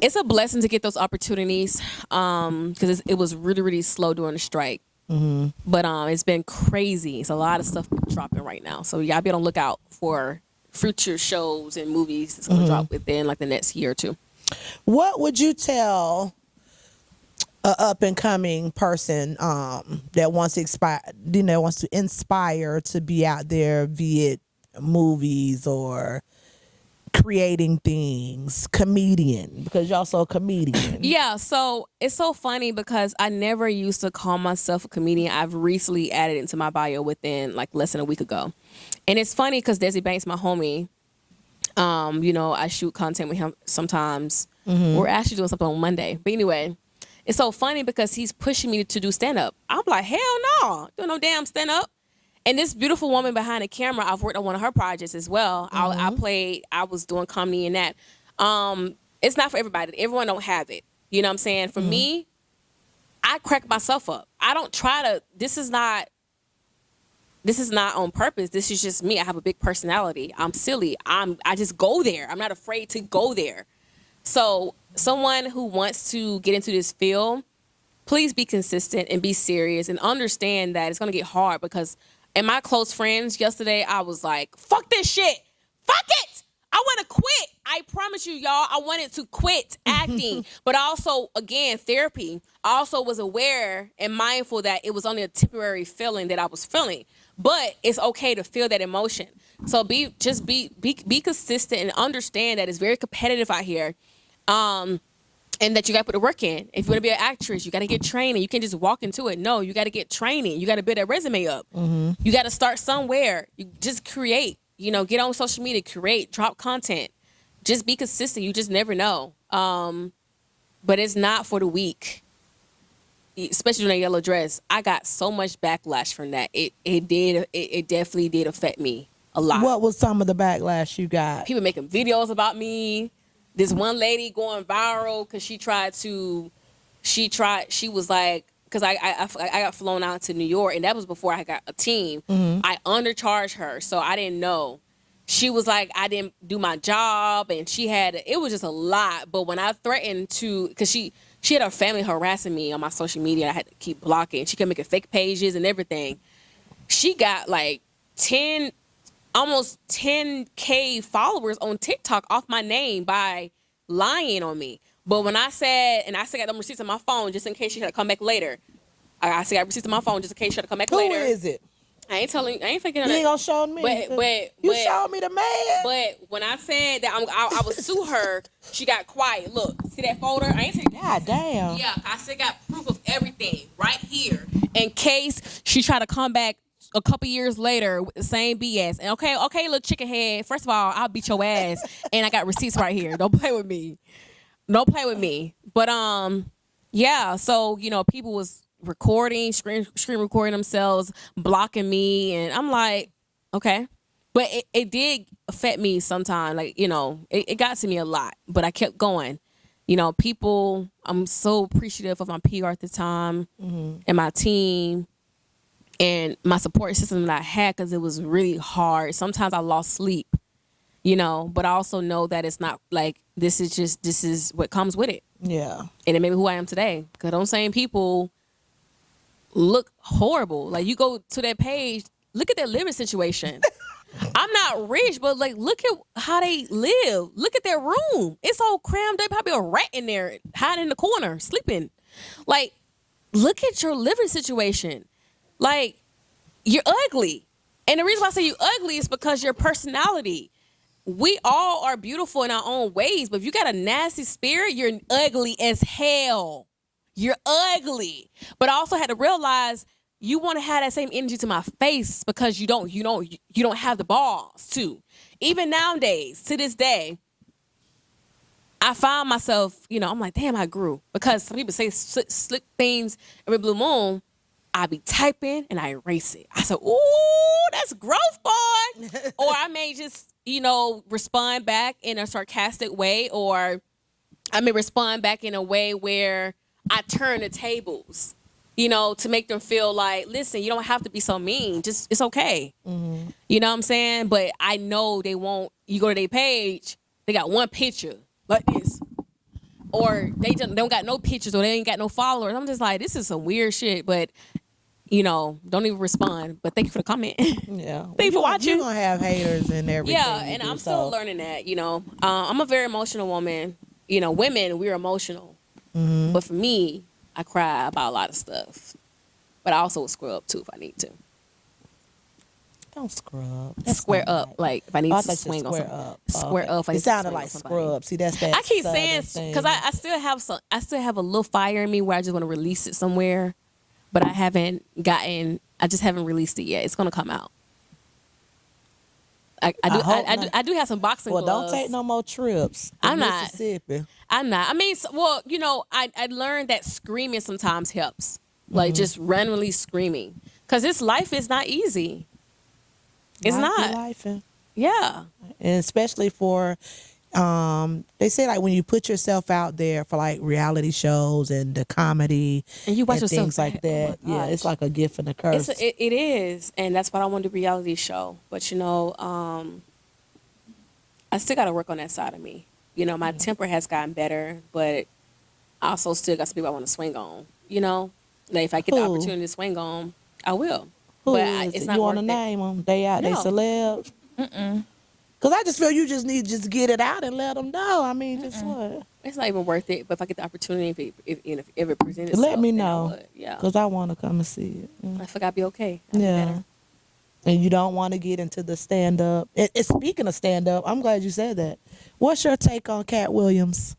[SPEAKER 2] it's a blessing to get those opportunities because it was really, really slow during the strike. But it's been crazy. It's a lot of stuff dropping right now. So y'all be on the lookout for future shows and movies that's going to drop within like the next year or 2.
[SPEAKER 3] What would you tell a up and coming person that wants to inspire to be out there, be it movies or creating things, comedian, because you're also a comedian?
[SPEAKER 2] Yeah, so it's so funny because I never used to call myself a comedian. I've recently added it into my bio within like less than a week ago. And it's funny because Desi Banks, my homie, you know, I shoot content with him sometimes. We're actually doing something on Monday. But anyway, it's so funny because he's pushing me to do stand-up. I'm like, hell no, doing no damn stand-up. And this beautiful woman behind the camera, I've worked on one of her projects as well. I was doing comedy in that. It's not for everybody. Everyone don't have it. You know what I'm saying? For me, I crack myself up. I don't try to, this is not on purpose. This is just me. I have a big personality. I'm silly. I just go there. I'm not afraid to go there. So someone who wants to get into this field, please be consistent and be serious and understand that it's going to get hard because in my close friends yesterday, I was like, fuck this shit. Fuck it. I want to quit. I promise you, y'all, I wanted to quit acting. But also, again, therapy. I also was aware and mindful that it was only a temporary feeling that I was feeling. But it's okay to feel that emotion. So be consistent and understand that it's very competitive out here. And that you got to put the work in. If you want to be an actress, you got to get training. You can't just walk into it. No, you got to get training. You got to build that resume up. You got to start somewhere. You just create. Get on social media, create, drop content. Just be consistent. You just never know. But it's not for the weak, especially in a yellow dress. I got so much backlash from that. It definitely did affect me a lot.
[SPEAKER 3] What was some of the backlash you got?
[SPEAKER 2] People making videos about me. This one lady going viral because she was like, because I got flown out to New York, and that was before I got a team. I undercharged her, so I didn't know. She was like, I didn't do my job, and it was just a lot. But when I threatened to, because she had her family harassing me on my social media, I had to keep blocking. She kept making fake pages and everything. She got like almost 10K followers on TikTok off my name by lying on me. But when I got them receipts on my phone just in case she had to come back later. I got receipts on my phone just in case she had to come back later.
[SPEAKER 3] Who is it?
[SPEAKER 2] I ain't faking
[SPEAKER 3] You ain't gonna show me.
[SPEAKER 2] But
[SPEAKER 3] you showed me the man.
[SPEAKER 2] But when I said that I would sue her, she got quiet. Look, see that folder? I ain't taking.
[SPEAKER 3] God damn.
[SPEAKER 2] Yeah, I still got proof of everything right here in case she tried to come back a couple years later with the same BS. And okay, little chicken head. First of all, I'll beat your ass, and I got receipts right here. Don't play with me. Don't play with me. But yeah. So people was recording, screen recording themselves, blocking me, and I'm like, okay. But it did affect me sometimes. Like it got to me a lot. But I kept going. People. I'm so appreciative of my PR at the time and my team. And my support system that I had, because it was really hard. Sometimes I lost sleep, but I also know that it's not like this is what comes with it.
[SPEAKER 3] Yeah. And
[SPEAKER 2] it made me who I am today. Because those same people look horrible. Like, you go to that page, look at their living situation. I'm not rich, but like, look at how they live. Look at their room. It's all crammed up. Probably a rat in there hiding in the corner, sleeping. Like, look at your living situation. Like, you're ugly. And the reason why I say you're ugly is because your personality. We all are beautiful in our own ways, but if you got a nasty spirit, you're ugly as hell. You're ugly. But I also had to realize you want to have that same energy to my face because you don't have the balls to. Even nowadays, to this day, I find myself, I'm like, damn, I grew. Because some people say slick things every blue moon. I be typing and I erase it. I said, ooh, that's growth, boy. Or I may just, respond back in a sarcastic way, or I may respond back in a way where I turn the tables, to make them feel like, listen, you don't have to be so mean. Just, it's okay. Mm-hmm. You know what I'm saying? But I know they won't. You go to their page, they got one picture like this. Or they don't got no pictures, or they ain't got no followers. I'm just like, this is some weird shit. But don't even respond. But thank you for the comment. Yeah. Thank you for watching.
[SPEAKER 3] You're going to have haters and everything.
[SPEAKER 2] Yeah, and I'm still learning that, I'm a very emotional woman. Women, we're emotional. Mm-hmm. But for me, I cry about a lot of stuff. But I also will scrub too if I need to.
[SPEAKER 3] Don't scrub.
[SPEAKER 2] That's square up. Right. Like, if I need to swing on something.
[SPEAKER 3] Up.
[SPEAKER 2] Square up.
[SPEAKER 3] It sounded like scrub. See, that's that.
[SPEAKER 2] I keep saying, because I still have a little fire in me where I just want to release it somewhere. But I just haven't released it yet. It's going to come out. I do have some boxing gloves.
[SPEAKER 3] Well, don't take no more trips to Mississippi.
[SPEAKER 2] I'm not. I mean, I learned that screaming sometimes helps. Like, just randomly screaming. Because this life is not easy. It's not. Yeah.
[SPEAKER 3] And especially for... they say like when you put yourself out there for like reality shows and the comedy
[SPEAKER 2] and you watch yourself,
[SPEAKER 3] things like that, yeah, it's like a gift and a curse.
[SPEAKER 2] It is, and that's why I want to do a reality show. But I still got to work on that side of me. My temper has gotten better, but I also still got some people I want to swing on. Like if I get the opportunity to swing on, I will.
[SPEAKER 3] Who
[SPEAKER 2] but
[SPEAKER 3] is
[SPEAKER 2] it's
[SPEAKER 3] it?
[SPEAKER 2] not
[SPEAKER 3] You want to
[SPEAKER 2] worth it.
[SPEAKER 3] name them? They out, they
[SPEAKER 2] No.
[SPEAKER 3] celebs?
[SPEAKER 2] Mm-mm.
[SPEAKER 3] Because I just feel you just need to just get it out and let them know. I mean, just what?
[SPEAKER 2] It's not even worth it. But if I get the opportunity, if it ever presents itself,
[SPEAKER 3] Let me
[SPEAKER 2] then I
[SPEAKER 3] know.
[SPEAKER 2] would. Yeah.
[SPEAKER 3] Because I want to come and see it. Yeah.
[SPEAKER 2] I forgot to be okay. I'd be
[SPEAKER 3] Yeah.
[SPEAKER 2] better.
[SPEAKER 3] And you don't want to get into the stand-up. Speaking of stand-up, I'm glad you said that. What's your take on Cat Williams?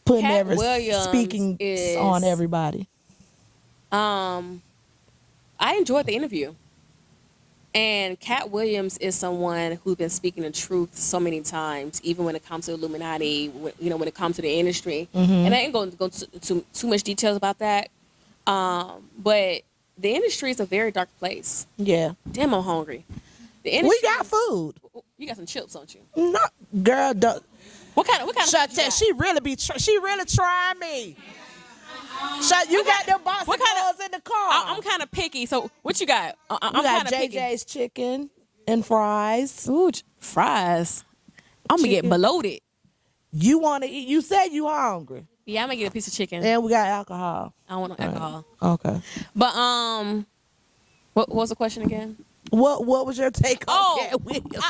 [SPEAKER 2] Cat Williams
[SPEAKER 3] speaking
[SPEAKER 2] is-
[SPEAKER 3] on everybody.
[SPEAKER 2] I enjoyed the interview. And Cat Williams is someone who's been speaking the truth so many times, even when it comes to Illuminati, when it comes to the industry. And I ain't going to go to too much details about that. But the industry is a very dark place.
[SPEAKER 3] Yeah.
[SPEAKER 2] Damn, I'm hungry. The
[SPEAKER 3] We
[SPEAKER 2] industry,
[SPEAKER 3] got food.
[SPEAKER 2] You got some chips, don't you?
[SPEAKER 3] No, girl,
[SPEAKER 2] What kind of
[SPEAKER 3] Shut
[SPEAKER 2] food you got?
[SPEAKER 3] she really trying me. Shut, you got them box of
[SPEAKER 2] what kind of-
[SPEAKER 3] clothes in the car.
[SPEAKER 2] I'm kind of picky. So what you got? I'm
[SPEAKER 3] we got
[SPEAKER 2] kind of picky.
[SPEAKER 3] JJ's chicken and fries.
[SPEAKER 2] Ooh, fries. I'm gonna get
[SPEAKER 3] Chicken.
[SPEAKER 2] bloated.
[SPEAKER 3] You want to eat? You said you hungry.
[SPEAKER 2] Yeah, I'm gonna get a piece of chicken.
[SPEAKER 3] And we got alcohol.
[SPEAKER 2] I don't want no alcohol.
[SPEAKER 3] Okay.
[SPEAKER 2] But what was the question again?
[SPEAKER 3] What was your take on Cat Williams?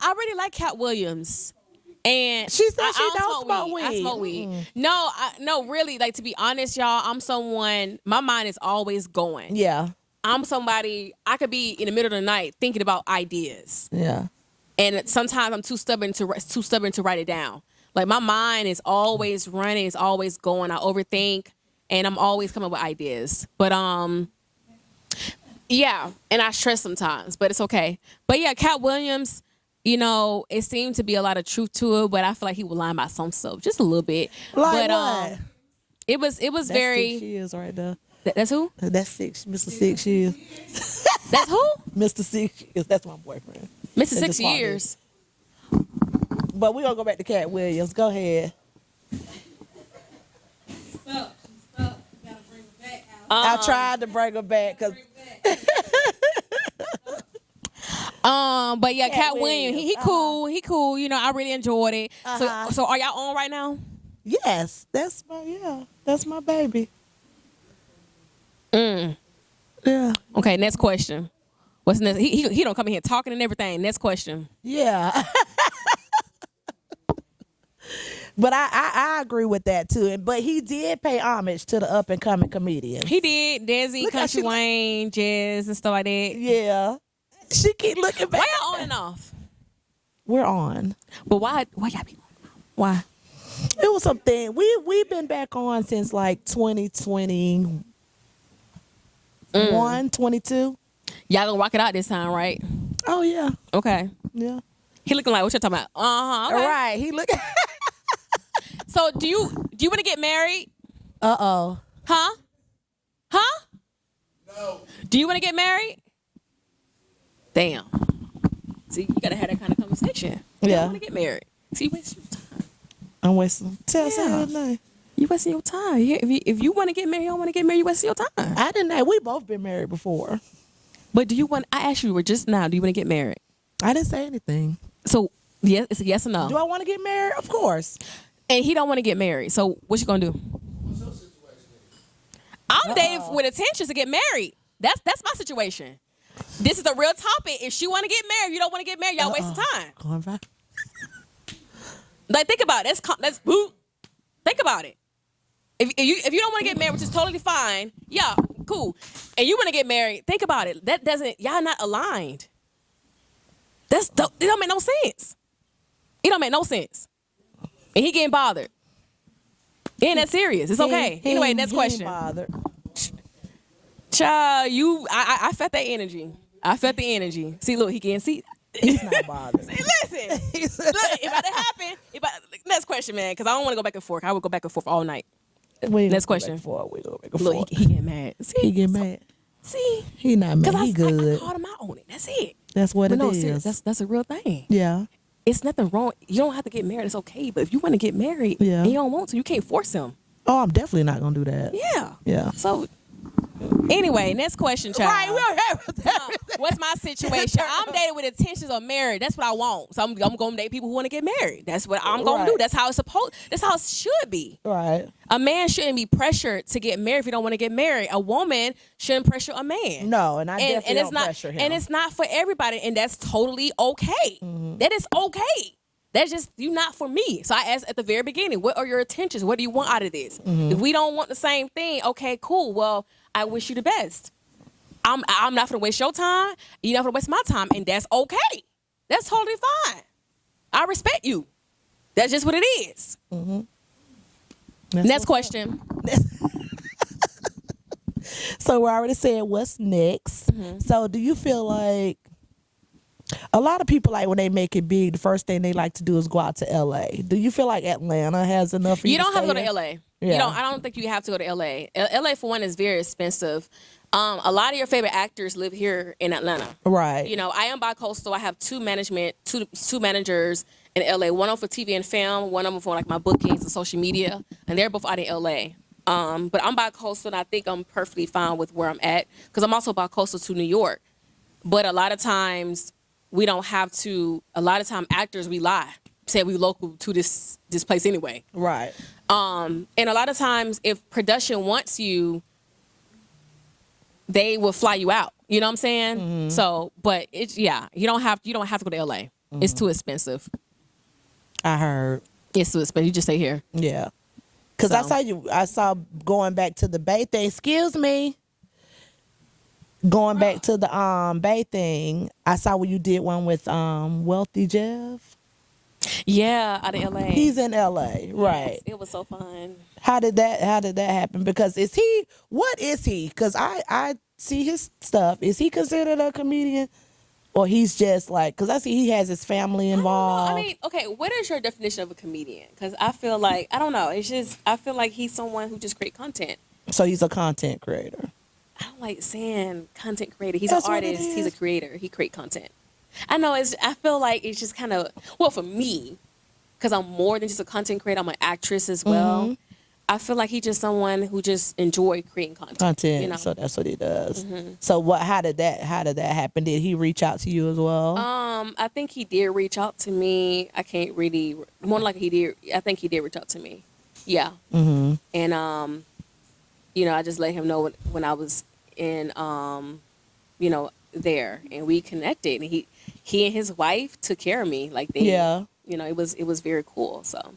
[SPEAKER 2] I really like Cat Williams. And
[SPEAKER 3] She said she
[SPEAKER 2] I
[SPEAKER 3] don't smoke weed.
[SPEAKER 2] I smoke weed. No, really. Like, to be honest, y'all, I'm someone. My mind is always going.
[SPEAKER 3] Yeah.
[SPEAKER 2] I'm somebody. I could be in the middle of the night thinking about ideas,
[SPEAKER 3] Yeah.
[SPEAKER 2] and sometimes I'm too stubborn to write it down. Like, my mind is always running. It's always going. I overthink, and I'm always coming up with ideas. But yeah, and I stress sometimes, but it's okay. But yeah, Cat Williams. It seemed to be a lot of truth to it, but I feel like he was lying about some stuff, just a little bit.
[SPEAKER 3] Like
[SPEAKER 2] but
[SPEAKER 3] what?
[SPEAKER 2] It was
[SPEAKER 3] That's
[SPEAKER 2] very.
[SPEAKER 3] 6 years right there.
[SPEAKER 2] That's who?
[SPEAKER 3] That's Mr. 6 years.
[SPEAKER 2] That's who?
[SPEAKER 3] Mr. 6 years. That's my boyfriend.
[SPEAKER 2] Mr.
[SPEAKER 3] They
[SPEAKER 2] 6
[SPEAKER 3] just walked in.
[SPEAKER 2] years.
[SPEAKER 3] But we're gonna go back to Cat Williams. Go ahead. I tried to bring her back because
[SPEAKER 2] But yeah,
[SPEAKER 3] Cat
[SPEAKER 2] Cat Williams, he
[SPEAKER 3] Williams,
[SPEAKER 2] cool. He cool. I really enjoyed it.
[SPEAKER 3] Uh-huh.
[SPEAKER 2] So are y'all on right now?
[SPEAKER 3] yes, that's my baby. Yeah.
[SPEAKER 2] Okay, next question. What's next? He don't come in here talking and everything. Next question.
[SPEAKER 3] Yeah. But I agree with that too. But he did pay homage to the up and coming comedians.
[SPEAKER 2] He did. Desi,
[SPEAKER 3] Look how
[SPEAKER 2] Country
[SPEAKER 3] she-
[SPEAKER 2] Wayne, Jazz, and stuff like that.
[SPEAKER 3] Yeah. She keep looking back.
[SPEAKER 2] Why y'all on and off?
[SPEAKER 3] We're on.
[SPEAKER 2] But why y'all be on? Why?
[SPEAKER 3] It was something. We've been back on since like 2021, 22.
[SPEAKER 2] Y'all gonna rock it out this time, right?
[SPEAKER 3] Oh yeah.
[SPEAKER 2] Okay.
[SPEAKER 3] Yeah.
[SPEAKER 2] He looking like, what you talking about? Okay.
[SPEAKER 3] All right. He look.
[SPEAKER 2] So do you want to get married?
[SPEAKER 3] Uh-oh.
[SPEAKER 2] Huh? No. Do you want to get married? Damn. See, you gotta have that kind of conversation. You
[SPEAKER 3] Yeah.
[SPEAKER 2] don't want to get married. See, you wasting your time.
[SPEAKER 3] I'm wasting. Tell
[SPEAKER 2] Yeah.
[SPEAKER 3] her name.
[SPEAKER 2] You wasting your time. Yeah, if you want to get married, you don't want to get married, you wasting your time.
[SPEAKER 3] I didn't know. We both been married before.
[SPEAKER 2] But do you want? I asked you just now. Do you want to get married?
[SPEAKER 3] I didn't say anything.
[SPEAKER 2] So yes, it's a yes or no.
[SPEAKER 3] Do I want to get married? Of course.
[SPEAKER 2] And he don't want to get married. So what you gonna do?
[SPEAKER 4] What's your situation?
[SPEAKER 2] I'm dating with intentions to get married. That's my situation. This is a real topic. If she want to get married, you don't want to get married. Y'all wasting time.
[SPEAKER 3] Going back.
[SPEAKER 2] Like, think about it. That's boo. Think about it. If you don't want to get married, which is totally fine, yeah, cool. And you want to get married, think about it. That doesn't. Y'all not aligned. It don't make no sense. It don't make no sense. And he getting bothered. It ain't that serious. It's okay. Anyway, next question.
[SPEAKER 3] Bothered.
[SPEAKER 2] Child, I felt that energy. I felt the energy. See, look, he can't see.
[SPEAKER 3] He's not bothered.
[SPEAKER 2] See, listen. Look, if that happen, next question, man, because I don't want to go back and forth. I would go back and forth all night. Next question.
[SPEAKER 3] We go back and
[SPEAKER 2] Look,
[SPEAKER 3] forth.
[SPEAKER 2] he getting mad. See,
[SPEAKER 3] He get mad.
[SPEAKER 2] See,
[SPEAKER 3] He not mad.
[SPEAKER 2] because
[SPEAKER 3] He
[SPEAKER 2] I
[SPEAKER 3] good.
[SPEAKER 2] called him out on it. That's it.
[SPEAKER 3] That's what
[SPEAKER 2] But
[SPEAKER 3] it
[SPEAKER 2] no,
[SPEAKER 3] is.
[SPEAKER 2] serious, that's a real thing.
[SPEAKER 3] Yeah.
[SPEAKER 2] It's nothing wrong. You don't have to get married. It's okay. But if you want to get married
[SPEAKER 3] Yeah.
[SPEAKER 2] and you don't want to, you can't force him.
[SPEAKER 3] Oh, I'm definitely not gonna do that.
[SPEAKER 2] Yeah.
[SPEAKER 3] Yeah.
[SPEAKER 2] So Anyway, next question, child.
[SPEAKER 3] Right.
[SPEAKER 2] What's my situation? I'm dating with intentions of marriage. That's what I want. So I'm going to date people who want to get married. That's what I'm going to do. That's how it's supposed. That's how it should be.
[SPEAKER 3] Right.
[SPEAKER 2] A man shouldn't be pressured to get married if he don't want to get married. A woman shouldn't pressure a man.
[SPEAKER 3] No, and I definitely don't pressure him.
[SPEAKER 2] And it's not for everybody, and that's totally okay. That is okay. That's just you not for me. So I asked at the very beginning, what are your intentions? What do you want out of this? If we don't want the same thing, okay, cool. Well, I wish you the best. I'm not gonna waste your time. You're not gonna waste my time, and that's okay. That's totally fine. I respect you. That's just what it is. Next question.
[SPEAKER 3] So we already said what's next. So do you feel like a lot of people, like when they make it big, the first thing they like to do is go out to LA. Do you feel like Atlanta has enough for you?
[SPEAKER 2] You don't have to go to
[SPEAKER 3] there?
[SPEAKER 2] LA.
[SPEAKER 3] Yeah.
[SPEAKER 2] I don't think you have to go to LA. LA for one is very expensive. A lot of your favorite actors live here in Atlanta.
[SPEAKER 3] Right.
[SPEAKER 2] You know, I am bi-coastal. I have two managers in LA. One of them for TV and film, one of them for like my bookings and social media, and they're both out in LA. But I'm bi-coastal, and I think I'm perfectly fine with where I'm at because I'm also bi-coastal to New York. But a lot of times we don't have to. A lot of time actors we lie, say we local to this place anyway.
[SPEAKER 3] Right.
[SPEAKER 2] And a lot of times if production wants you, they will fly you out. You know what I'm saying? So, but it's you don't have to go to LA. It's too expensive.
[SPEAKER 3] I heard.
[SPEAKER 2] It's too expensive. You just stay here.
[SPEAKER 3] Yeah. Because I saw going back to the Bay thing. Excuse me. Going back to the Bay thing, I saw what you did one with Wealthy Jeff.
[SPEAKER 2] Yeah, out of LA.
[SPEAKER 3] He's in LA, right?
[SPEAKER 2] Yes, it was so fun.
[SPEAKER 3] How did that happen? Because what is he? Because I see his stuff. Is he considered a comedian? Or he's just like, because I see he has his family involved.
[SPEAKER 2] I mean, okay, what is your definition of a comedian? Because I feel like, I don't know, it's just, I feel like he's someone who just creates content.
[SPEAKER 3] So he's a content creator.
[SPEAKER 2] I don't like saying content creator. He's an artist. He's a creator. He creates content. I know, I feel like it's just kind of, well, for me, because I'm more than just a content creator, I'm an actress as well. I feel like he's just someone who just enjoy creating content. You know?
[SPEAKER 3] So that's what he does. So how did that happen? Did he reach out to you as well?
[SPEAKER 2] I think he did reach out to me. I can't really, more like he did. I think he did reach out to me. Yeah. And you know, I just let him know when I was in, you know, there, and we connected. And he and his wife took care of me. Like you know, it was very cool. So.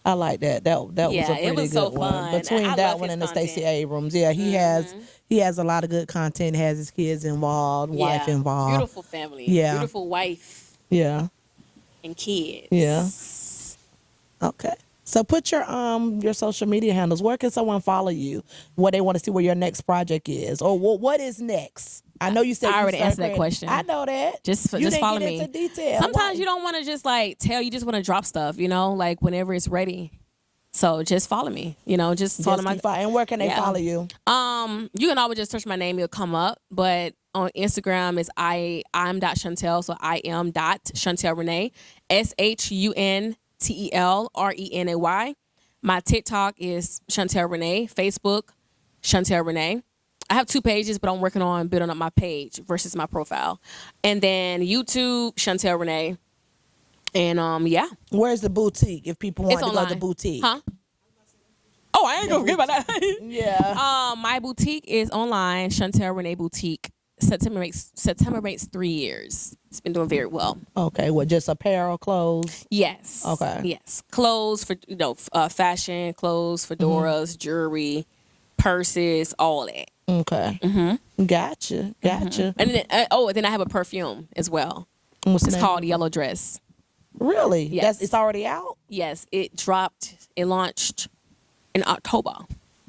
[SPEAKER 3] I like that. That was a pretty good
[SPEAKER 2] so
[SPEAKER 3] one.
[SPEAKER 2] fun.
[SPEAKER 3] Between that one and the Stacey Abrams, he has a lot of good content. Has his kids involved, wife involved,
[SPEAKER 2] beautiful family, beautiful wife, and kids.
[SPEAKER 3] Yeah. Okay. So put your social media handles. Where can someone follow you? What they want to see where your next project is, or what is next? I know you said
[SPEAKER 2] I already answered that question.
[SPEAKER 3] I know that.
[SPEAKER 2] Just follow me.
[SPEAKER 3] Into detail.
[SPEAKER 2] Sometimes you don't want to just like tell. You just want to drop stuff. You know, like whenever it's ready. So just follow me. You know, just follow my.
[SPEAKER 3] And where can they follow you?
[SPEAKER 2] You can always just search my name. It'll come up. But on Instagram is I'm.Shuntel. So I am Shuntel Renay. SHUNTEL RENAY. My TikTok is Shuntel Renay. Facebook, Shuntel Renay. I have 2 pages, but I'm working on building up my page versus my profile. And then YouTube, Shuntel Renay. And
[SPEAKER 3] Where's the boutique if people want to go to the boutique?
[SPEAKER 2] Huh? Oh, I ain't gonna forget about that.
[SPEAKER 3] Yeah.
[SPEAKER 2] My boutique is online, Shuntel Renay Boutique. September makes 3 years. It's been doing very well.
[SPEAKER 3] Okay, just apparel, clothes?
[SPEAKER 2] Yes.
[SPEAKER 3] Okay.
[SPEAKER 2] Yes, clothes for fashion, clothes, fedoras, jewelry, purses, all that.
[SPEAKER 3] Okay. Gotcha.
[SPEAKER 2] And then then I have a perfume as well. It's called Yellow Dress.
[SPEAKER 3] Really?
[SPEAKER 2] Yes.
[SPEAKER 3] It's already out?
[SPEAKER 2] Yes, it launched in October.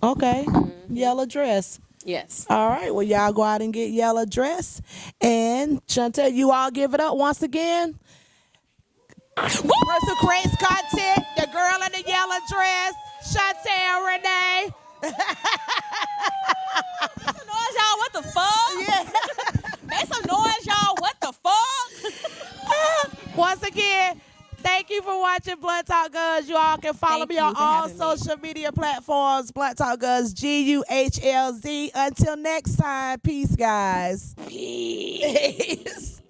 [SPEAKER 3] Okay. Yellow Dress.
[SPEAKER 2] Yes.
[SPEAKER 3] All right. Well, y'all go out and get Yellow Dress. And Shuntel, you all give it up once again. Person who creates content, the girl in the yellow dress, Shuntel Renay.
[SPEAKER 2] Make some noise, y'all. What the fuck?
[SPEAKER 3] Yeah.
[SPEAKER 2] Make some noise, y'all. What the fuck?
[SPEAKER 3] Once again, Thank you for watching Blunt Talk Guns. You all can follow
[SPEAKER 2] Thank
[SPEAKER 3] me
[SPEAKER 2] you
[SPEAKER 3] on
[SPEAKER 2] for
[SPEAKER 3] all
[SPEAKER 2] having me.
[SPEAKER 3] social media platforms. Blunt Talk Guns, GUHLZ. Until next time, peace, guys. Peace. Thank